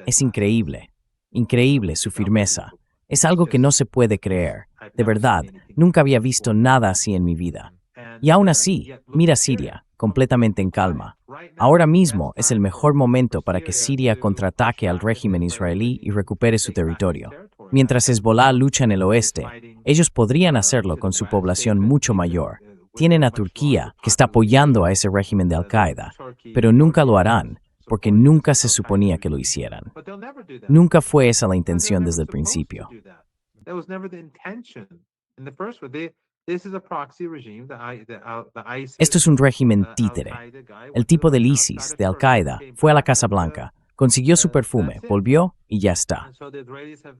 Es increíble. Increíble su firmeza. Es algo que no se puede creer. De verdad, nunca había visto nada así en mi vida. Y aún así, mira Siria, completamente en calma. Ahora mismo es el mejor momento para que Siria contraataque al régimen israelí y recupere su territorio. Mientras Hezbollah lucha en el oeste, ellos podrían hacerlo con su población mucho mayor. Tienen a Turquía, que está apoyando a ese régimen de Al-Qaeda, pero nunca lo harán, porque nunca se suponía que lo hicieran. Nunca fue esa la intención desde el principio. Esto es un régimen títere. El tipo del ISIS, de Al-Qaeda, fue a la Casa Blanca, consiguió su perfume, volvió y ya está.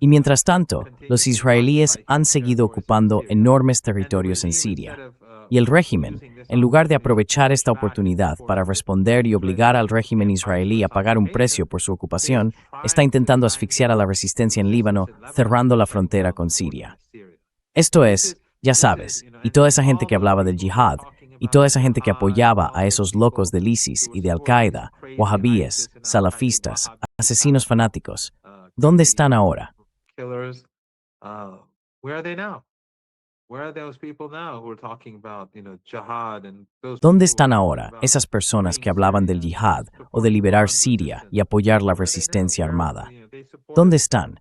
Y mientras tanto, los israelíes han seguido ocupando enormes territorios en Siria. Y el régimen, en lugar de aprovechar esta oportunidad para responder y obligar al régimen israelí a pagar un precio por su ocupación, está intentando asfixiar a la resistencia en Líbano, cerrando la frontera con Siria. Esto es, ya sabes, y toda esa gente que hablaba del yihad, y toda esa gente que apoyaba a esos locos del ISIS y de Al-Qaeda, wahabíes, salafistas, asesinos fanáticos, ¿dónde están ahora? ¿Dónde están ahora esas personas que hablaban del yihad o de liberar Siria y apoyar la resistencia armada? ¿Dónde están?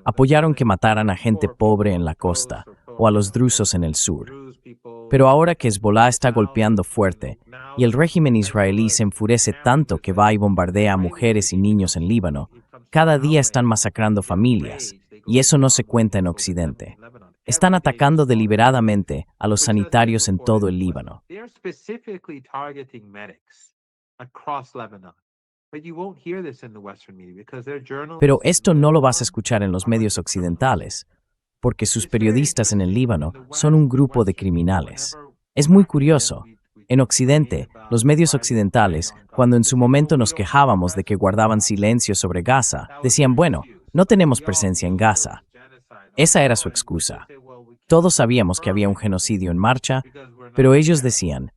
Apoyaron que mataran a gente pobre en la costa o a los drusos en el sur. Pero ahora que Hezbollah está golpeando fuerte y el régimen israelí se enfurece tanto que va y bombardea a mujeres y niños en Líbano, cada día están masacrando familias, y eso no se cuenta en Occidente. Están atacando deliberadamente a los sanitarios en todo el Líbano. Pero esto no lo vas a escuchar en los medios occidentales, porque sus periodistas en el Líbano son un grupo de criminales. Es muy curioso. En Occidente, los medios occidentales, cuando en su momento nos quejábamos de que guardaban silencio sobre Gaza, decían, bueno, no tenemos presencia en Gaza. Esa era su excusa. Todos sabíamos que había un genocidio en marcha, pero ellos decían,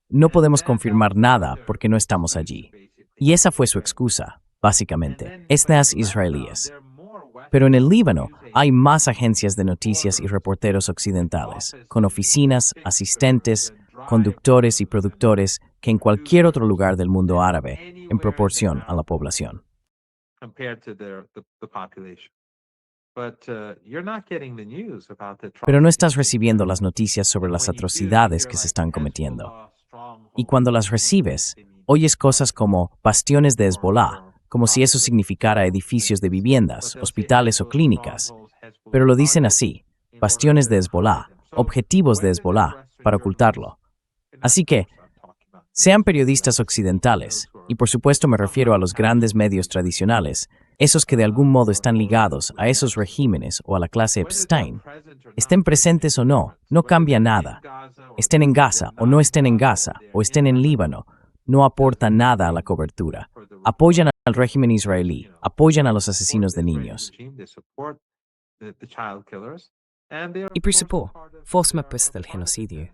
no podemos confirmar nada porque no estamos allí. Y esa fue su excusa, básicamente, etnias israelíes. Pero en el Líbano hay más agencias de noticias y reporteros occidentales, con oficinas, asistentes, conductores y productores que en cualquier otro lugar del mundo árabe, en proporción a la población. Pero no estás recibiendo las noticias sobre las atrocidades que se están cometiendo. Y cuando las recibes, oyes cosas como bastiones de Hezbollah, como si eso significara edificios de viviendas, hospitales o clínicas. Pero lo dicen así, bastiones de Hezbollah, objetivos de Hezbollah, para ocultarlo. Así que, sean periodistas occidentales, y por supuesto me refiero a los grandes medios tradicionales, esos que de algún modo están ligados a esos regímenes o a la clase Epstein, estén presentes o no, no cambia nada. Estén en Gaza o no estén en Gaza, o estén en Líbano, no aporta nada a la cobertura. Apoyan al régimen israelí, apoyan a los asesinos de niños. Y por supuesto, forma pues del genocidio.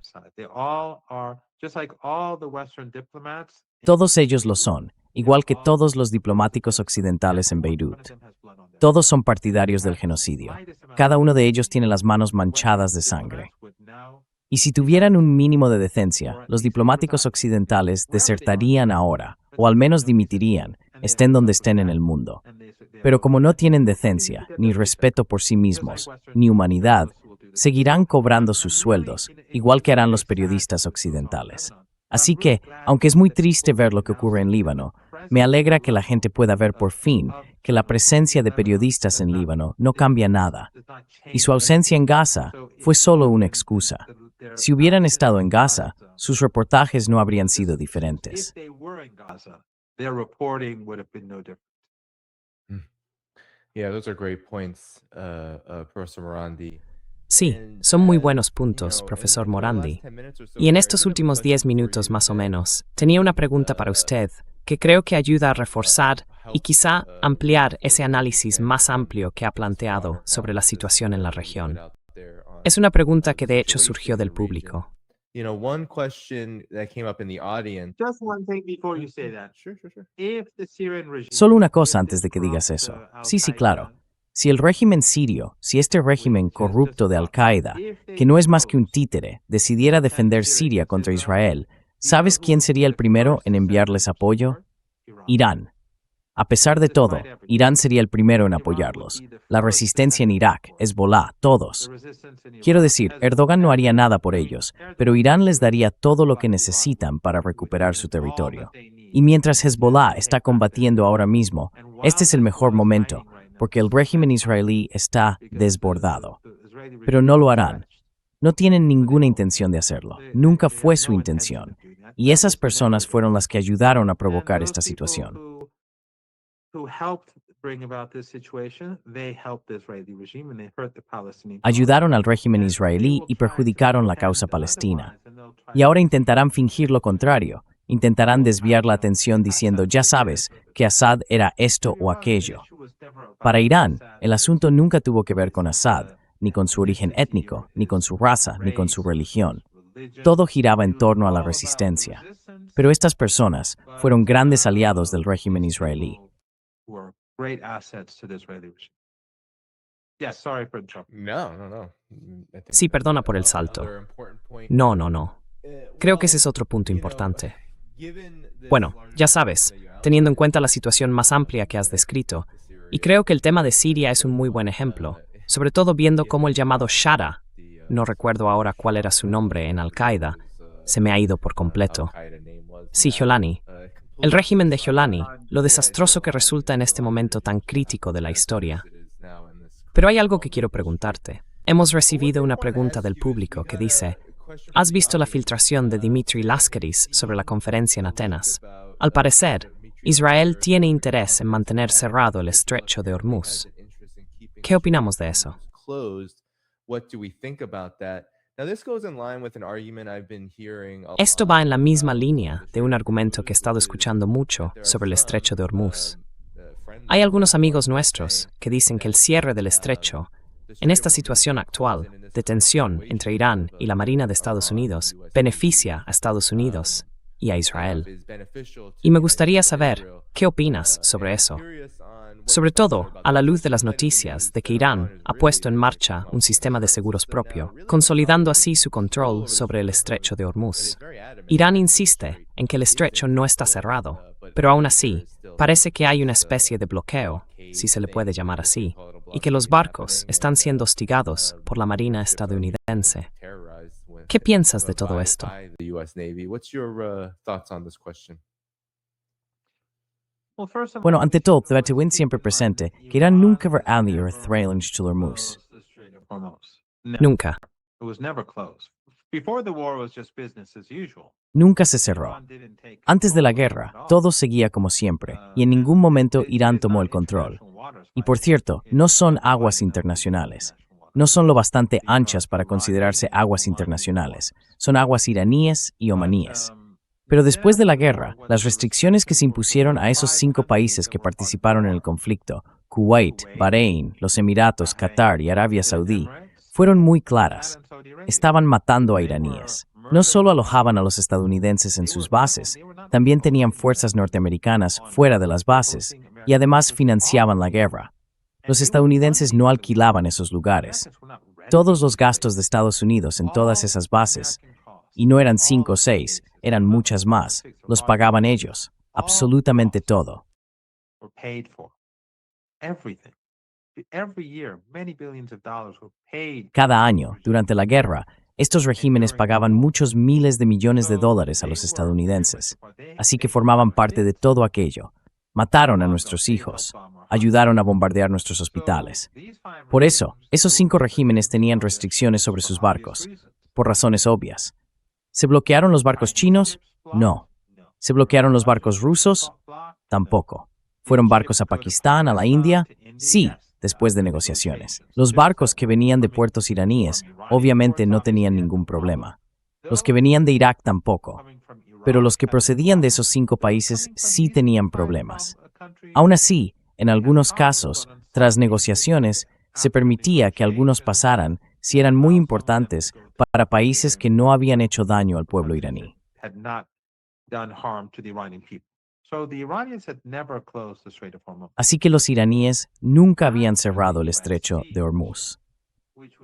Todos ellos lo son, igual que todos los diplomáticos occidentales en Beirut. Todos son partidarios del genocidio. Cada uno de ellos tiene las manos manchadas de sangre. Y si tuvieran un mínimo de decencia, los diplomáticos occidentales desertarían ahora, o al menos dimitirían, estén donde estén en el mundo. Pero como no tienen decencia, ni respeto por sí mismos, ni humanidad, seguirán cobrando sus sueldos, igual que harán los periodistas occidentales. Así que, aunque es muy triste ver lo que ocurre en Líbano, me alegra que la gente pueda ver por fin que la presencia de periodistas en Líbano no cambia nada, y su ausencia en Gaza fue solo una excusa. Si hubieran estado en Gaza, sus reportajes no habrían sido diferentes. Yeah, those are great points, Professor Morandi. Sí, son muy buenos puntos, profesor Morandi. Y en estos últimos 10 minutos más o menos, tenía una pregunta para usted que creo que ayuda a reforzar y quizá ampliar ese análisis más amplio que ha planteado sobre la situación en la región. Es una pregunta que de hecho surgió del público. One question that came up in the audience. Just one thing before you say that. Sure. If the Syrian regime Solo una cosa antes de que digas eso. Sí, claro. Si el régimen sirio, si este régimen corrupto de Al-Qaeda, que no es más que un títere, decidiera defender Siria contra Israel, ¿sabes quién sería el primero en enviarles apoyo? Irán. A pesar de todo, Irán sería el primero en apoyarlos. La resistencia en Irak, Hezbollah, todos. Quiero decir, Erdogan no haría nada por ellos, pero Irán les daría todo lo que necesitan para recuperar su territorio. Y mientras Hezbollah está combatiendo ahora mismo, este es el mejor momento, porque el régimen israelí está desbordado. Pero no lo harán. No tienen ninguna intención de hacerlo. Nunca fue su intención. Y esas personas fueron las que ayudaron a provocar esta situación. Ayudaron al régimen israelí y perjudicaron la causa palestina. Y ahora intentarán fingir lo contrario. Intentarán desviar la atención diciendo, ya sabes, que Assad era esto o aquello. Para Irán, el asunto nunca tuvo que ver con Assad, ni con su origen étnico, ni con su raza, ni con su religión. Todo giraba en torno a la resistencia. Pero estas personas fueron grandes aliados del régimen israelí. No. Sí, perdona por el salto. No. Creo que ese es otro punto importante. Bueno, ya sabes, teniendo en cuenta la situación más amplia que has descrito, Y creo que el tema de Siria es un muy buen ejemplo, sobre todo viendo cómo el llamado Shara, no recuerdo ahora cuál era su nombre en Al-Qaeda, se me ha ido por completo. Sí, Jolani. El régimen de Jolani, lo desastroso que resulta en este momento tan crítico de la historia. Pero hay algo que quiero preguntarte. Hemos recibido una pregunta del público que dice: ¿has visto la filtración de Dimitri Lascaris sobre la conferencia en Atenas? Al parecer, Israel tiene interés en mantener cerrado el estrecho de Hormuz. ¿Qué opinamos de eso? Esto va en la misma línea de un argumento que he estado escuchando mucho sobre el estrecho de Hormuz. Hay algunos amigos nuestros que dicen que el cierre del estrecho, en esta situación actual de tensión entre Irán y la Marina de Estados Unidos, beneficia a Estados Unidos y a Israel. Y me gustaría saber qué opinas sobre eso. Sobre todo a la luz de las noticias de que Irán ha puesto en marcha un sistema de seguros propio, consolidando así su control sobre el estrecho de Hormuz. Irán insiste en que el estrecho no está cerrado, pero aún así, parece que hay una especie de bloqueo, si se le puede llamar así, y que los barcos están siendo hostigados por la Marina estadounidense. ¿Qué piensas de todo esto? Bueno, ante todo, debe tener siempre presente que Irán nunca va a abrir el challenge to Hormuz. Nunca. Nunca se cerró. Antes de la guerra, todo seguía como siempre, y en ningún momento Irán tomó el control. Y por cierto, no son aguas internacionales. No son lo bastante anchas para considerarse aguas internacionales. Son aguas iraníes y omaníes. Pero después de la guerra, las restricciones que se impusieron a esos 5 países que participaron en el conflicto, Kuwait, Bahrein, los Emiratos, Qatar y Arabia Saudí, fueron muy claras. Estaban matando a iraníes. No solo alojaban a los estadounidenses en sus bases, también tenían fuerzas norteamericanas fuera de las bases y además financiaban la guerra. Los estadounidenses no alquilaban esos lugares. Todos los gastos de Estados Unidos en todas esas bases, y no eran 5 o 6, eran muchas más, los pagaban ellos, absolutamente todo. Cada año, durante la guerra, estos regímenes pagaban muchos miles de millones de dólares a los estadounidenses, así que formaban parte de todo aquello. Mataron a nuestros hijos, ayudaron a bombardear nuestros hospitales. Por eso, esos 5 regímenes tenían restricciones sobre sus barcos, por razones obvias. ¿Se bloquearon los barcos chinos? No. ¿Se bloquearon los barcos rusos? Tampoco. ¿Fueron barcos a Pakistán, a la India? Sí, después de negociaciones. Los barcos que venían de puertos iraníes obviamente no tenían ningún problema. Los que venían de Irak tampoco. Pero los que procedían de esos 5 países sí tenían problemas. Aún así, en algunos casos, tras negociaciones, se permitía que algunos pasaran si eran muy importantes para países que no habían hecho daño al pueblo iraní. Así que los iraníes nunca habían cerrado el estrecho de Hormuz.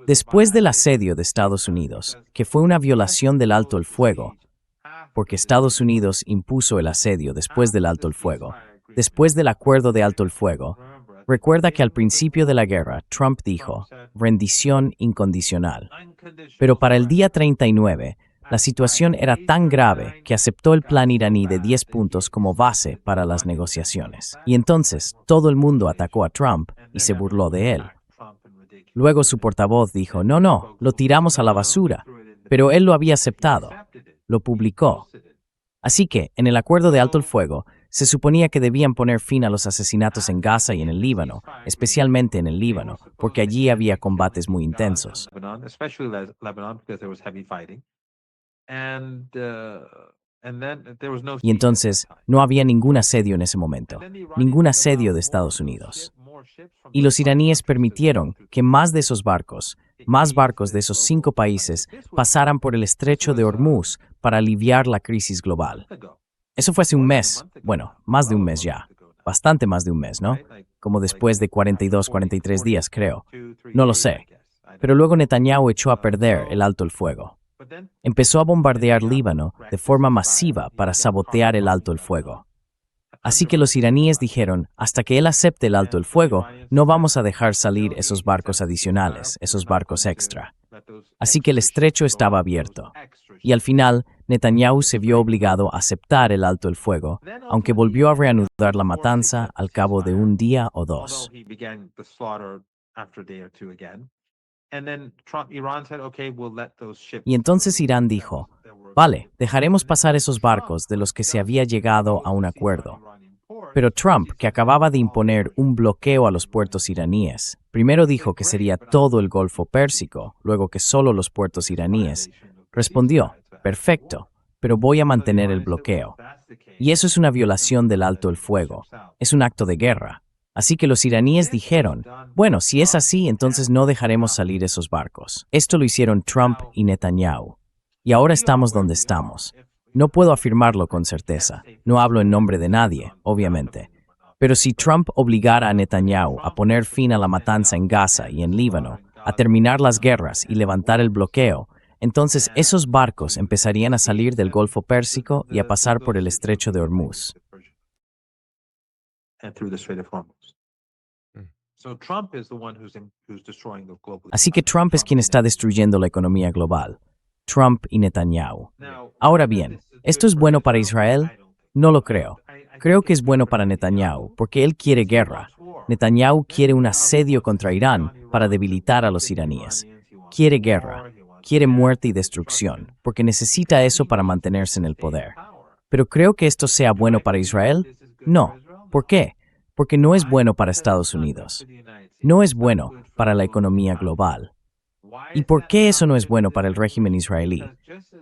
Después del asedio de Estados Unidos, que fue una violación del alto el fuego, porque Estados Unidos impuso el asedio después del alto el fuego, después del acuerdo de alto el fuego, recuerda que al principio de la guerra, Trump dijo, rendición incondicional. Pero para el día 39, la situación era tan grave que aceptó el plan iraní de 10 puntos como base para las negociaciones. Y entonces, todo el mundo atacó a Trump y se burló de él. Luego su portavoz dijo, no, lo tiramos a la basura, pero él lo había aceptado. Lo publicó. Así que, en el acuerdo de alto el fuego, se suponía que debían poner fin a los asesinatos en Gaza y en el Líbano, especialmente en el Líbano, porque allí había combates muy intensos. Y entonces, no había ningún asedio en ese momento, ningún asedio de Estados Unidos. Y los iraníes permitieron que más de esos barcos, más barcos de esos 5 países, pasaran por el estrecho de Hormuz para aliviar la crisis global. Eso fue hace un mes, bueno, más de un mes ya, bastante más de un mes, ¿no? Como después de 42, 43 días, creo. No lo sé. Pero luego Netanyahu echó a perder el alto el fuego. Empezó a bombardear Líbano de forma masiva para sabotear el alto el fuego. Así que los iraníes dijeron, hasta que él acepte el alto el fuego, no vamos a dejar salir esos barcos adicionales, esos barcos extra. Así que el estrecho estaba abierto. Y al final, Netanyahu se vio obligado a aceptar el alto el fuego, aunque volvió a reanudar la matanza al cabo de un día o dos. Y entonces Irán dijo, vale, dejaremos pasar esos barcos de los que se había llegado a un acuerdo. Pero Trump, que acababa de imponer un bloqueo a los puertos iraníes, primero dijo que sería todo el Golfo Pérsico, luego que solo los puertos iraníes, respondió, perfecto, pero voy a mantener el bloqueo. Y eso es una violación del alto el fuego, es un acto de guerra. Así que los iraníes dijeron, bueno, si es así, entonces no dejaremos salir esos barcos. Esto lo hicieron Trump y Netanyahu. Y ahora estamos donde estamos. No puedo afirmarlo con certeza. No hablo en nombre de nadie, obviamente. Pero si Trump obligara a Netanyahu a poner fin a la matanza en Gaza y en Líbano, a terminar las guerras y levantar el bloqueo, entonces esos barcos empezarían a salir del Golfo Pérsico y a pasar por el Estrecho de Hormuz. Así que Trump es quien está destruyendo la economía global. Trump y Netanyahu. Ahora bien, ¿esto es bueno para Israel? No lo creo. Creo que es bueno para Netanyahu, porque él quiere guerra. Netanyahu quiere un asedio contra Irán para debilitar a los iraníes. Quiere guerra, quiere muerte y destrucción, porque necesita eso para mantenerse en el poder. ¿Pero creo que esto sea bueno para Israel? No. ¿Por qué? Porque no es bueno para Estados Unidos. No es bueno para la economía global. ¿Y por qué eso no es bueno para el régimen israelí?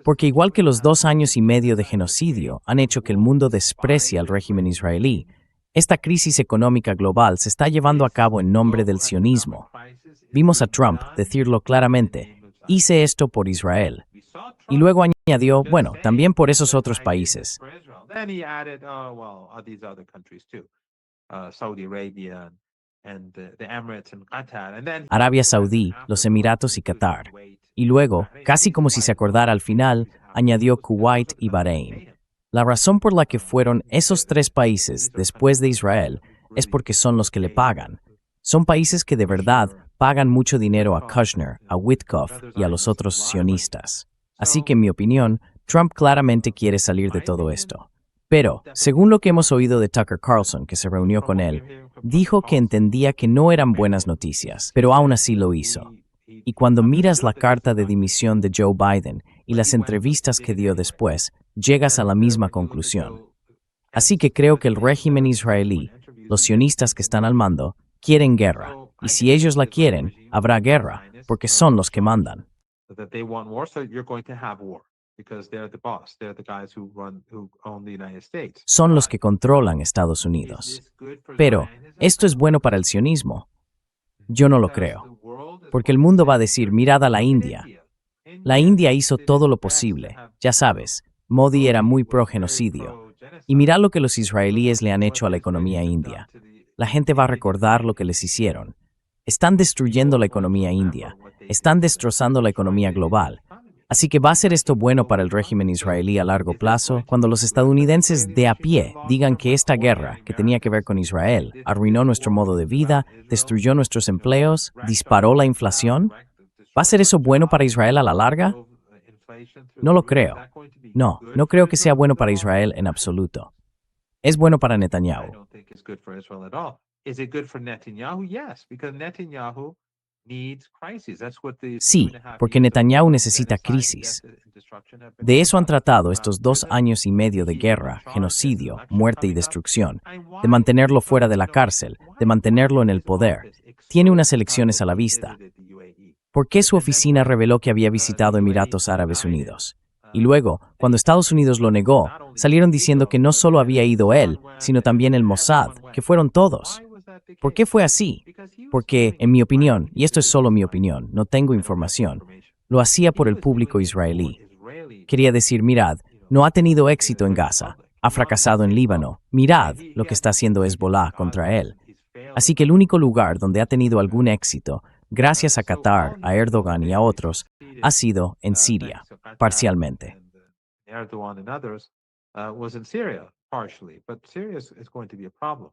Porque igual que los 2 años y medio de genocidio han hecho que el mundo desprecie al régimen israelí, esta crisis económica global se está llevando a cabo en nombre del sionismo. Vimos a Trump decirlo claramente, hice esto por Israel. Y luego añadió, bueno, también por esos otros países. Arabia Saudí, los Emiratos y Qatar. Y luego, casi como si se acordara al final, añadió Kuwait y Bahrein. La razón por la que fueron esos 3 países después de Israel es porque son los que le pagan. Son países que de verdad pagan mucho dinero a Kushner, a Witkoff y a los otros sionistas. Así que en mi opinión, Trump claramente quiere salir de todo esto. Pero, según lo que hemos oído de Tucker Carlson, que se reunió con él, dijo que entendía que no eran buenas noticias, pero aún así lo hizo. Y cuando miras la carta de dimisión de Joe Biden y las entrevistas que dio después, llegas a la misma conclusión. Así que creo que el régimen israelí, los sionistas que están al mando, quieren guerra. Y si ellos la quieren, habrá guerra, porque son los que mandan. Son los que controlan Estados Unidos. Pero, ¿esto es bueno para el sionismo? Yo no lo creo. Porque el mundo va a decir, mirad a la India. La India hizo todo lo posible. Ya sabes, Modi era muy pro genocidio. Y mirad lo que los israelíes le han hecho a la economía india. La gente va a recordar lo que les hicieron. Están destruyendo la economía india. Están destrozando la economía global. Así que ¿va a ser esto bueno para el régimen israelí a largo plazo cuando los estadounidenses de a pie digan que esta guerra, que tenía que ver con Israel, arruinó nuestro modo de vida, destruyó nuestros empleos, disparó la inflación? ¿Va a ser eso bueno para Israel a la larga? No lo creo. No creo que sea bueno para Israel en absoluto. Es bueno para Netanyahu. Sí, porque Netanyahu necesita crisis. De eso han tratado estos 2 años y medio de guerra, genocidio, muerte y destrucción, de mantenerlo fuera de la cárcel, de mantenerlo en el poder. Tiene unas elecciones a la vista. ¿Por qué su oficina reveló que había visitado Emiratos Árabes Unidos? Y luego, cuando Estados Unidos lo negó, salieron diciendo que no solo había ido él, sino también el Mossad, que fueron todos. ¿Por qué fue así? Porque, en mi opinión, y esto es solo mi opinión, no tengo información, lo hacía por el público israelí. Quería decir, mirad, no ha tenido éxito en Gaza, ha fracasado en Líbano, mirad lo que está haciendo Hezbollah contra él. Así que el único lugar donde ha tenido algún éxito, gracias a Qatar, a Erdogan y a otros, ha sido en Siria, parcialmente. partially, but Syria is going to be a problem.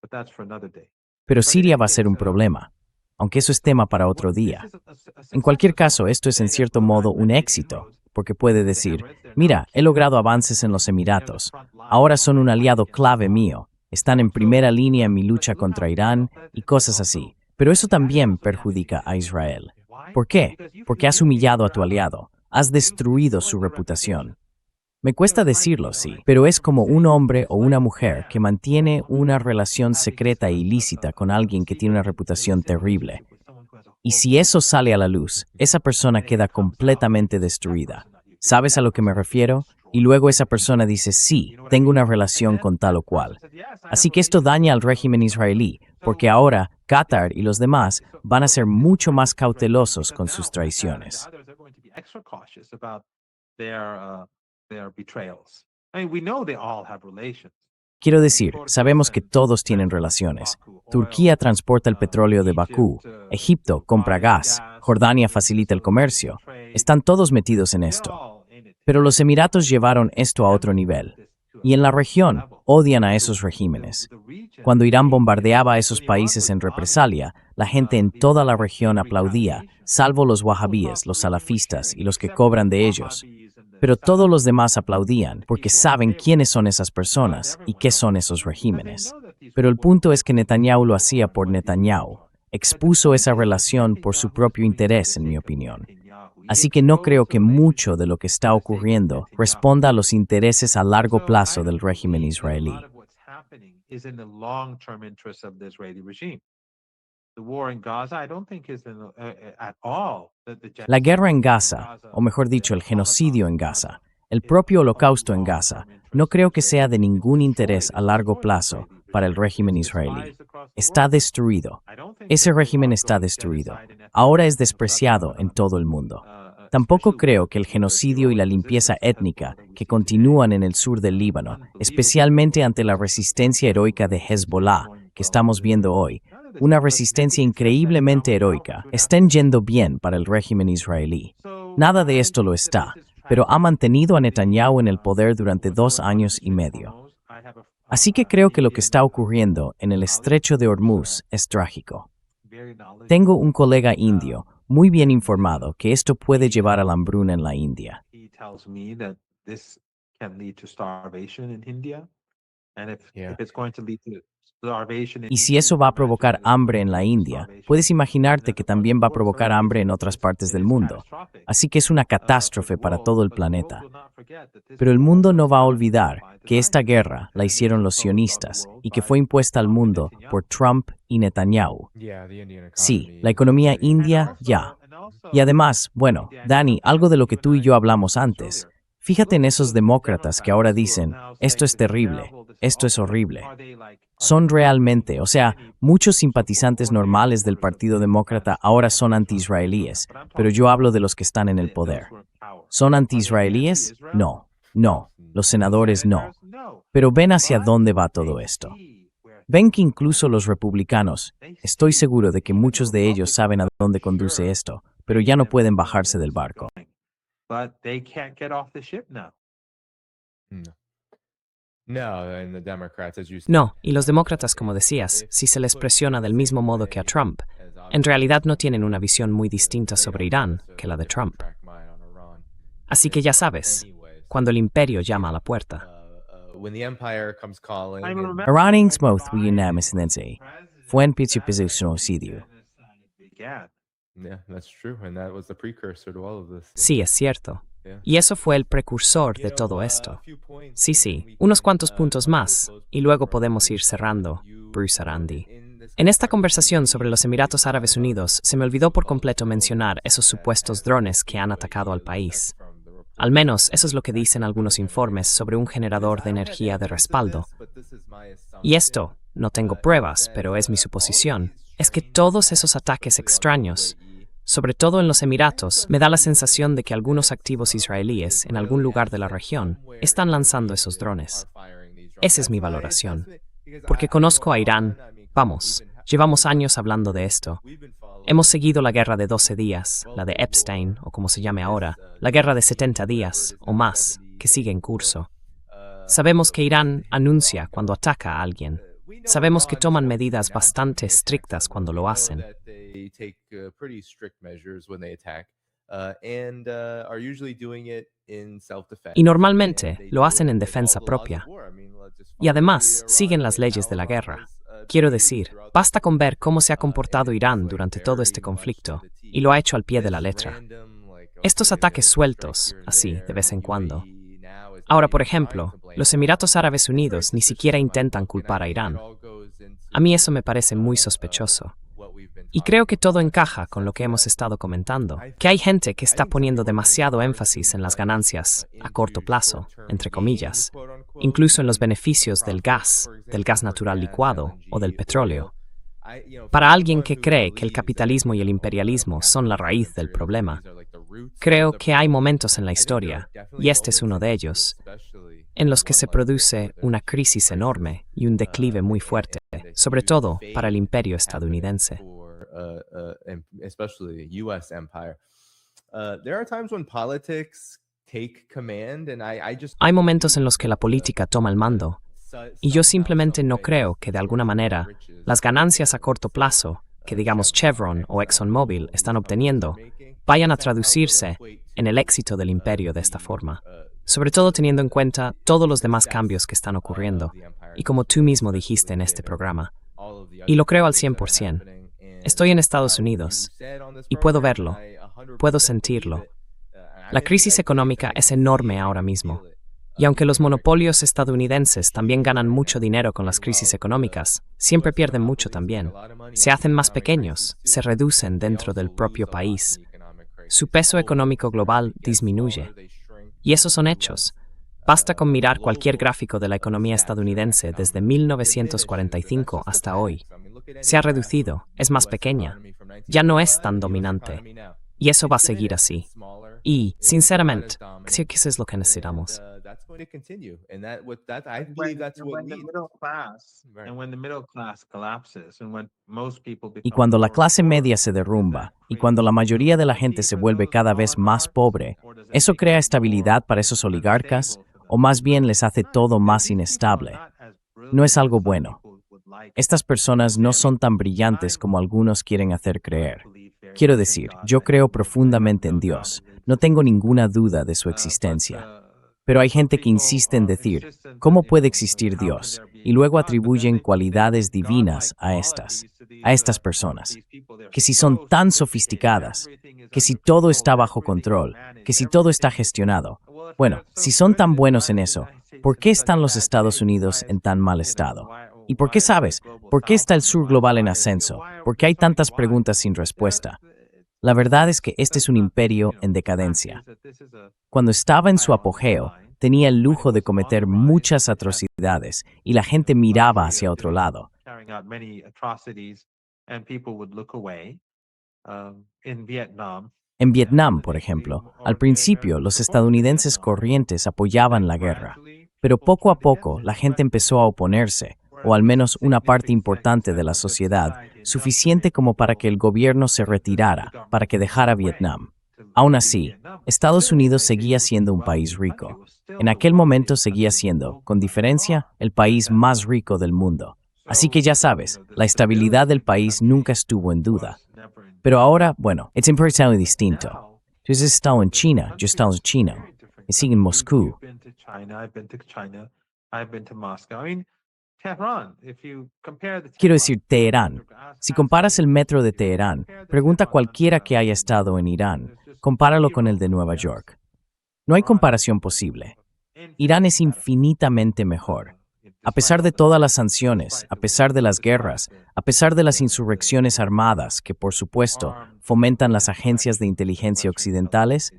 But that's for another day. Pero Siria va a ser un problema, aunque eso es tema para otro día. En cualquier caso, esto es en cierto modo un éxito, porque puede decir, mira, he logrado avances en los Emiratos, ahora son un aliado clave mío, están en primera línea en mi lucha contra Irán y cosas así. Pero eso también perjudica a Israel. ¿Por qué? Porque has humillado a tu aliado, has destruido su reputación. Me cuesta decirlo, sí, pero es como un hombre o una mujer que mantiene una relación secreta e ilícita con alguien que tiene una reputación terrible. Y si eso sale a la luz, esa persona queda completamente destruida. ¿Sabes a lo que me refiero? Y luego esa persona dice, sí, tengo una relación con tal o cual. Así que esto daña al régimen israelí, porque ahora Qatar y los demás van a ser mucho más cautelosos con sus traiciones. Quiero decir, sabemos que todos tienen relaciones. Turquía transporta el petróleo de Bakú, Egipto compra gas, Jordania facilita el comercio. Están todos metidos en esto. Pero los Emiratos llevaron esto a otro nivel. Y en la región odian a esos regímenes. Cuando Irán bombardeaba a esos países en represalia, la gente en toda la región aplaudía, salvo los wahabíes, los salafistas y los que cobran de ellos. Pero todos los demás aplaudían porque saben quiénes son esas personas y qué son esos regímenes. Pero el punto es que Netanyahu lo hacía por Netanyahu. Expuso esa relación por su propio interés, en mi opinión. Así que no creo que mucho de lo que está ocurriendo responda a los intereses a largo plazo del régimen israelí. La guerra en Gaza, o mejor dicho, el genocidio en Gaza, el propio holocausto en Gaza, no creo que sea de ningún interés a largo plazo para el régimen israelí. Está destruido. Ese régimen está destruido. Ahora es despreciado en todo el mundo. Tampoco creo que el genocidio y la limpieza étnica que continúan en el sur del Líbano, especialmente ante la resistencia heroica de Hezbollah que estamos viendo hoy, una resistencia increíblemente heroica, estén yendo bien para el régimen israelí. Nada de esto lo está, pero ha mantenido a Netanyahu en el poder durante 2 años y medio. Así que creo que lo que está ocurriendo en el estrecho de Hormuz es trágico. Tengo un colega indio muy bien informado que esto puede llevar a la hambruna en la India. Y si eso va a provocar hambre en la India, puedes imaginarte que también va a provocar hambre en otras partes del mundo. Así que es una catástrofe para todo el planeta. Pero el mundo no va a olvidar que esta guerra la hicieron los sionistas y que fue impuesta al mundo por Trump y Netanyahu. Sí, la economía india ya. Y además, bueno, Dani, algo de lo que tú y yo hablamos antes. Fíjate en esos demócratas que ahora dicen, esto es terrible, esto es horrible. Son realmente, o sea, muchos simpatizantes normales del Partido Demócrata ahora son anti-israelíes, pero yo hablo de los que están en el poder. ¿Son anti-israelíes? No, los senadores no. Pero ven hacia dónde va todo esto. Ven que incluso los republicanos, estoy seguro de que muchos de ellos saben a dónde conduce esto, pero ya no pueden bajarse del barco. No, y los demócratas, como decías, si se les presiona del mismo modo que a Trump, en realidad no tienen una visión muy distinta sobre Irán que la de Trump. Así que ya sabes, cuando el imperio llama a la puerta. Maraming smoth unanimously fue en genocidio. Sí, es cierto. Y eso fue el precursor de todo esto. Sí, unos cuantos puntos más, y luego podemos ir cerrando, Bruce Arandi. En esta conversación sobre los Emiratos Árabes Unidos, se me olvidó por completo mencionar esos supuestos drones que han atacado al país. Al menos eso es lo que dicen algunos informes sobre un generador de energía de respaldo. Y esto, no tengo pruebas, pero es mi suposición, es que todos esos ataques extraños, sobre todo en los Emiratos, me da la sensación de que algunos activos israelíes en algún lugar de la región están lanzando esos drones. Esa es mi valoración. Porque conozco a Irán, vamos, llevamos años hablando de esto. Hemos seguido la guerra de 12 días, la de Epstein, o como se llame ahora, la guerra de 70 días, o más, que sigue en curso. Sabemos que Irán anuncia cuando ataca a alguien. Sabemos que toman medidas bastante estrictas cuando lo hacen. Y normalmente lo hacen en defensa propia. Y además siguen las leyes de la guerra. Quiero decir, basta con ver cómo se ha comportado Irán durante todo este conflicto, y lo ha hecho al pie de la letra. Estos ataques sueltos, así, de vez en cuando. Ahora, por ejemplo, los Emiratos Árabes Unidos ni siquiera intentan culpar a Irán. A mí eso me parece muy sospechoso. Y creo que todo encaja con lo que hemos estado comentando, que hay gente que está poniendo demasiado énfasis en las ganancias a corto plazo, entre comillas, incluso en los beneficios del gas natural licuado o del petróleo. Para alguien que cree que el capitalismo y el imperialismo son la raíz del problema, creo que hay momentos en la historia, y este es uno de ellos, en los que se produce una crisis enorme y un declive muy fuerte, sobre todo para el imperio estadounidense. Hay momentos en los que la política toma el mando, y yo simplemente no creo que de alguna manera las ganancias a corto plazo que digamos Chevron o ExxonMobil están obteniendo vayan a traducirse en el éxito del imperio de esta forma, sobre todo teniendo en cuenta todos los demás cambios que están ocurriendo, y como tú mismo dijiste en este programa. Y lo creo al 100%. Estoy en Estados Unidos, y puedo verlo, puedo sentirlo. La crisis económica es enorme ahora mismo. Y aunque los monopolios estadounidenses también ganan mucho dinero con las crisis económicas, siempre pierden mucho también. Se hacen más pequeños, se reducen dentro del propio país. Su peso económico global disminuye. Y esos son hechos. Basta con mirar cualquier gráfico de la economía estadounidense desde 1945 hasta hoy. Se ha reducido, es más pequeña, ya no es tan dominante. Y eso va a seguir así. Y, sinceramente, creo que eso es lo que necesitamos. Y cuando la clase media se derrumba, y cuando la mayoría de la gente se vuelve cada vez más pobre, ¿eso crea estabilidad para esos oligarcas? ¿O más bien les hace todo más inestable? No es algo bueno. Estas personas no son tan brillantes como algunos quieren hacer creer. Quiero decir, yo creo profundamente en Dios. No tengo ninguna duda de su existencia. Pero hay gente que insiste en decir, ¿cómo puede existir Dios? Y luego atribuyen cualidades divinas a estas personas. Que si son tan sofisticadas, que si todo está bajo control, que si todo está gestionado. Bueno, si son tan buenos en eso, ¿por qué están los Estados Unidos en tan mal estado? ¿Y por qué sabes? ¿Por qué está el sur global en ascenso? ¿Por qué hay tantas preguntas sin respuesta? La verdad es que este es un imperio en decadencia. Cuando estaba en su apogeo, tenía el lujo de cometer muchas atrocidades y la gente miraba hacia otro lado. En Vietnam, por ejemplo, al principio los estadounidenses corrientes apoyaban la guerra, pero poco a poco la gente empezó a oponerse, o al menos una parte importante de la sociedad, suficiente como para que el gobierno se retirara, para que dejara Vietnam. Aún así, Estados Unidos seguía siendo un país rico. En aquel momento seguía siendo, con diferencia, el país más rico del mundo. Así que ya sabes, la estabilidad del país nunca estuvo en duda. Pero ahora, bueno, es importante distinto. Tú has estado en China, yo he estado en China, y sigo en Moscú. Quiero decir, Teherán. Si comparas el metro de Teherán, pregunta a cualquiera que haya estado en Irán, compáralo con el de Nueva York. No hay comparación posible. Irán es infinitamente mejor. A pesar de todas las sanciones, a pesar de las guerras, a pesar de las insurrecciones armadas que, por supuesto, fomentan las agencias de inteligencia occidentales,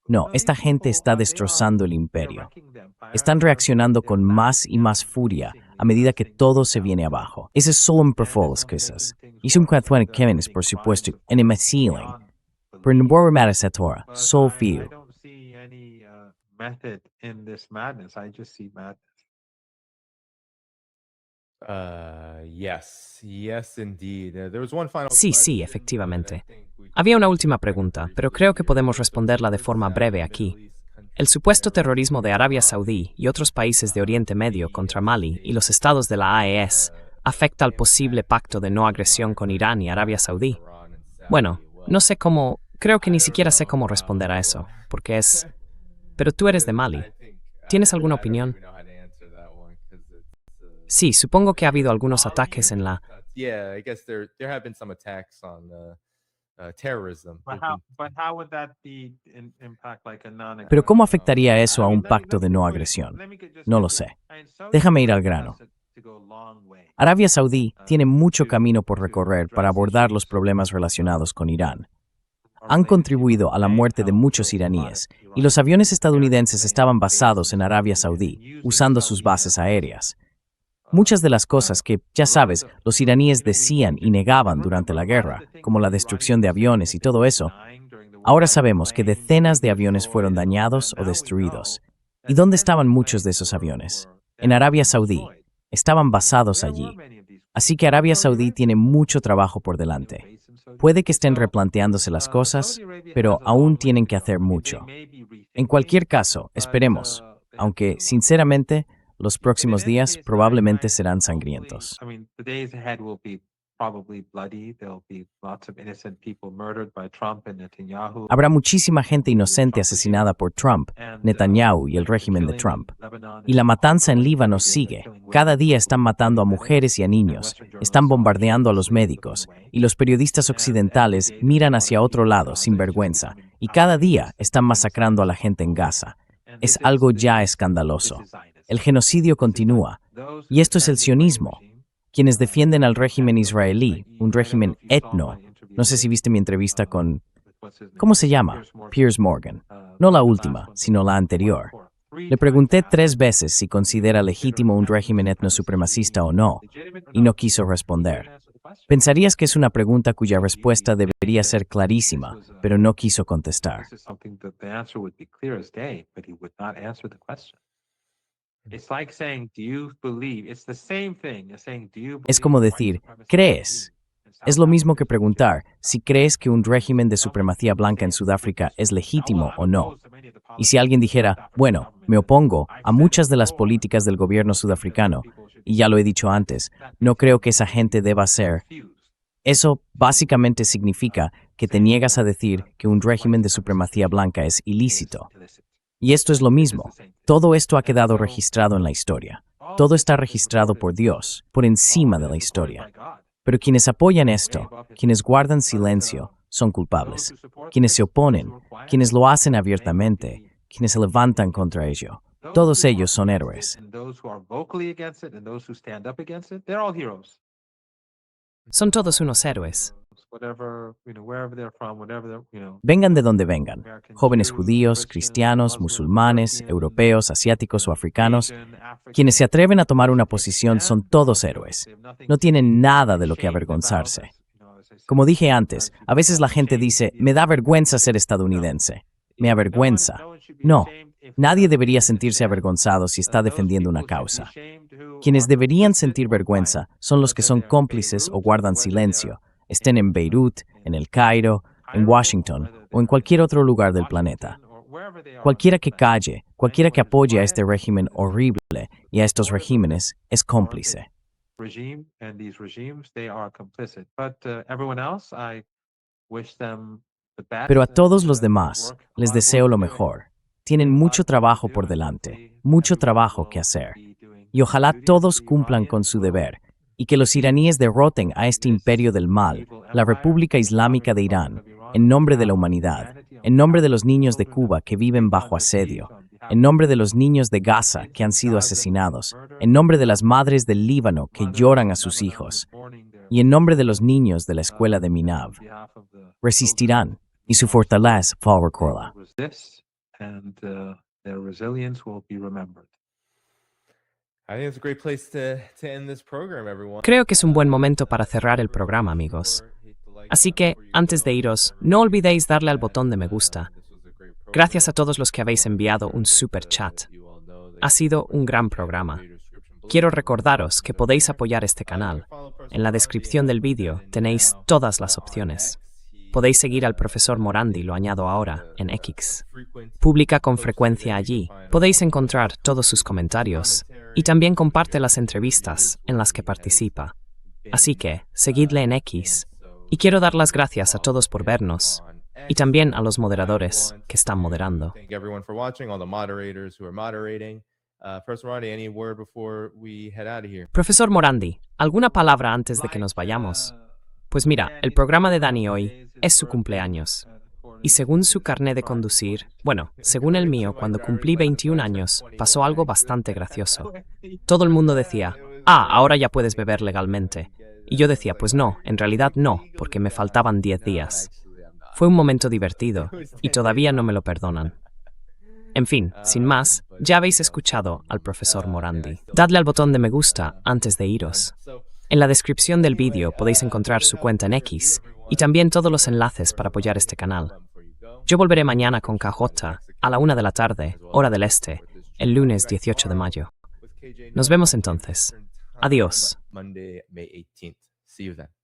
no, esta gente está destrozando el imperio. Están reaccionando con más y más furia a medida que todo se viene abajo. Ese es solo un perfil las cosas. Y son cuatro Kevin's, por supuesto, en el ceiling. Pero no voy a matar esa Torah, solo fío. Yes, indeed. There was one final Sí, question efectivamente. that I think we Había could una última pregunta, pero creo que podemos responderla de forma breve aquí. El supuesto terrorismo de Arabia Saudí y otros países de Oriente Medio contra Mali y los estados de la AES afecta al posible pacto de no agresión con Irán y Arabia Saudí. Bueno, no sé cómo, creo que ni siquiera sé cómo responder a eso, porque es... Pero tú eres de Mali. ¿Tienes alguna opinión? Sí, supongo que ha habido algunos ataques en la... Yeah, I guess there have been some attacks on terrorism. But how would that be impact like a non? Pero ¿cómo afectaría eso a un pacto de no agresión? No lo sé. Déjame ir al grano. Arabia Saudí tiene mucho camino por recorrer para abordar los problemas relacionados con Irán. Han contribuido a la muerte de muchos iraníes, y los aviones estadounidenses estaban basados en Arabia Saudí, usando sus bases aéreas. Muchas de las cosas que, ya sabes, los iraníes decían y negaban durante la guerra, como la destrucción de aviones y todo eso, ahora sabemos que decenas de aviones fueron dañados o destruidos. ¿Y dónde estaban muchos de esos aviones? En Arabia Saudí. Estaban basados allí. Así que Arabia Saudí tiene mucho trabajo por delante. Puede que estén replanteándose las cosas, pero aún tienen que hacer mucho. En cualquier caso, esperemos, aunque, sinceramente, los próximos días probablemente serán sangrientos. Habrá muchísima gente inocente asesinada por Trump, Netanyahu y el régimen de Trump. Y la matanza en Líbano sigue. Cada día están matando a mujeres y a niños, están bombardeando a los médicos, y los periodistas occidentales miran hacia otro lado sin vergüenza, y cada día están masacrando a la gente en Gaza. Es algo ya escandaloso. El genocidio continúa, y esto es el sionismo. Quienes defienden al régimen israelí, un régimen etno. No sé si viste mi entrevista con... ¿Cómo se llama? Piers Morgan. No la última, sino la anterior. Le pregunté 3 veces si considera legítimo un régimen etnosupremacista o no, y no quiso responder. Pensarías que es una pregunta cuya respuesta debería ser clarísima, pero no quiso contestar. Es como decir, ¿crees? Es lo mismo que preguntar si crees que un régimen de supremacía blanca en Sudáfrica es legítimo o no. Y si alguien dijera, bueno, me opongo a muchas de las políticas del gobierno sudafricano, y ya lo he dicho antes, no creo que esa gente deba ser... Eso básicamente significa que te niegas a decir que un régimen de supremacía blanca es ilícito. Y esto es lo mismo. Todo esto ha quedado registrado en la historia. Todo está registrado por Dios, por encima de la historia. Pero quienes apoyan esto, quienes guardan silencio, son culpables. Quienes se oponen, quienes lo hacen abiertamente, quienes se levantan contra ello, todos ellos son héroes. Son todos unos héroes. Vengan de donde vengan, jóvenes judíos, cristianos, musulmanes, europeos, asiáticos o africanos, quienes se atreven a tomar una posición son todos héroes. No tienen nada de lo que avergonzarse. Como dije antes, a veces la gente dice, me da vergüenza ser estadounidense. Me avergüenza. No, nadie debería sentirse avergonzado si está defendiendo una causa. Quienes deberían sentir vergüenza son los que son cómplices o guardan silencio, estén en Beirut, en El Cairo, en Washington o en cualquier otro lugar del planeta. Cualquiera que calle, cualquiera que apoye a este régimen horrible y a estos regímenes es cómplice. Pero a todos los demás les deseo lo mejor. Tienen mucho trabajo por delante, mucho trabajo que hacer. Y ojalá todos cumplan con su deber, y que los iraníes derroten a este imperio del mal, la República Islámica de Irán, en nombre de la humanidad, en nombre de los niños de Cuba que viven bajo asedio, en nombre de los niños de Gaza que han sido asesinados, en nombre de las madres del Líbano que lloran a sus hijos, y en nombre de los niños de la escuela de Minav. Resistirán, y su fortaleza recordará. Creo que es un buen momento para cerrar el programa, amigos. Así que, antes de iros, no olvidéis darle al botón de me gusta. Gracias a todos los que habéis enviado un super chat. Ha sido un gran programa. Quiero recordaros que podéis apoyar este canal. En la descripción del vídeo tenéis todas las opciones. Podéis seguir al profesor Morandi, lo añado ahora, en X. Publica con frecuencia allí. Podéis encontrar todos sus comentarios y también comparte las entrevistas en las que participa. Así que, seguidle en X. Y quiero dar las gracias a todos por vernos y también a los moderadores que están moderando. Thank everyone for watching, all the moderators who are moderating. Professor Morandi, any word before we head out of here? Profesor Morandi, ¿alguna palabra antes de que nos vayamos? Pues mira, el programa de Dani hoy es su cumpleaños. Y según su carné de conducir, bueno, según el mío, cuando cumplí 21 años, pasó algo bastante gracioso. Todo el mundo decía, ahora ya puedes beber legalmente. Y yo decía, pues no, en realidad no, porque me faltaban 10 días. Fue un momento divertido, y todavía no me lo perdonan. En fin, sin más, ya habéis escuchado al profesor Morandi. Dadle al botón de me gusta antes de iros. En la descripción del vídeo podéis encontrar su cuenta en X y también todos los enlaces para apoyar este canal. Yo volveré mañana con KJ a la 1 de la tarde, hora del este, el lunes 18 de mayo. Nos vemos entonces. Adiós. Monday, May 18th. See you then.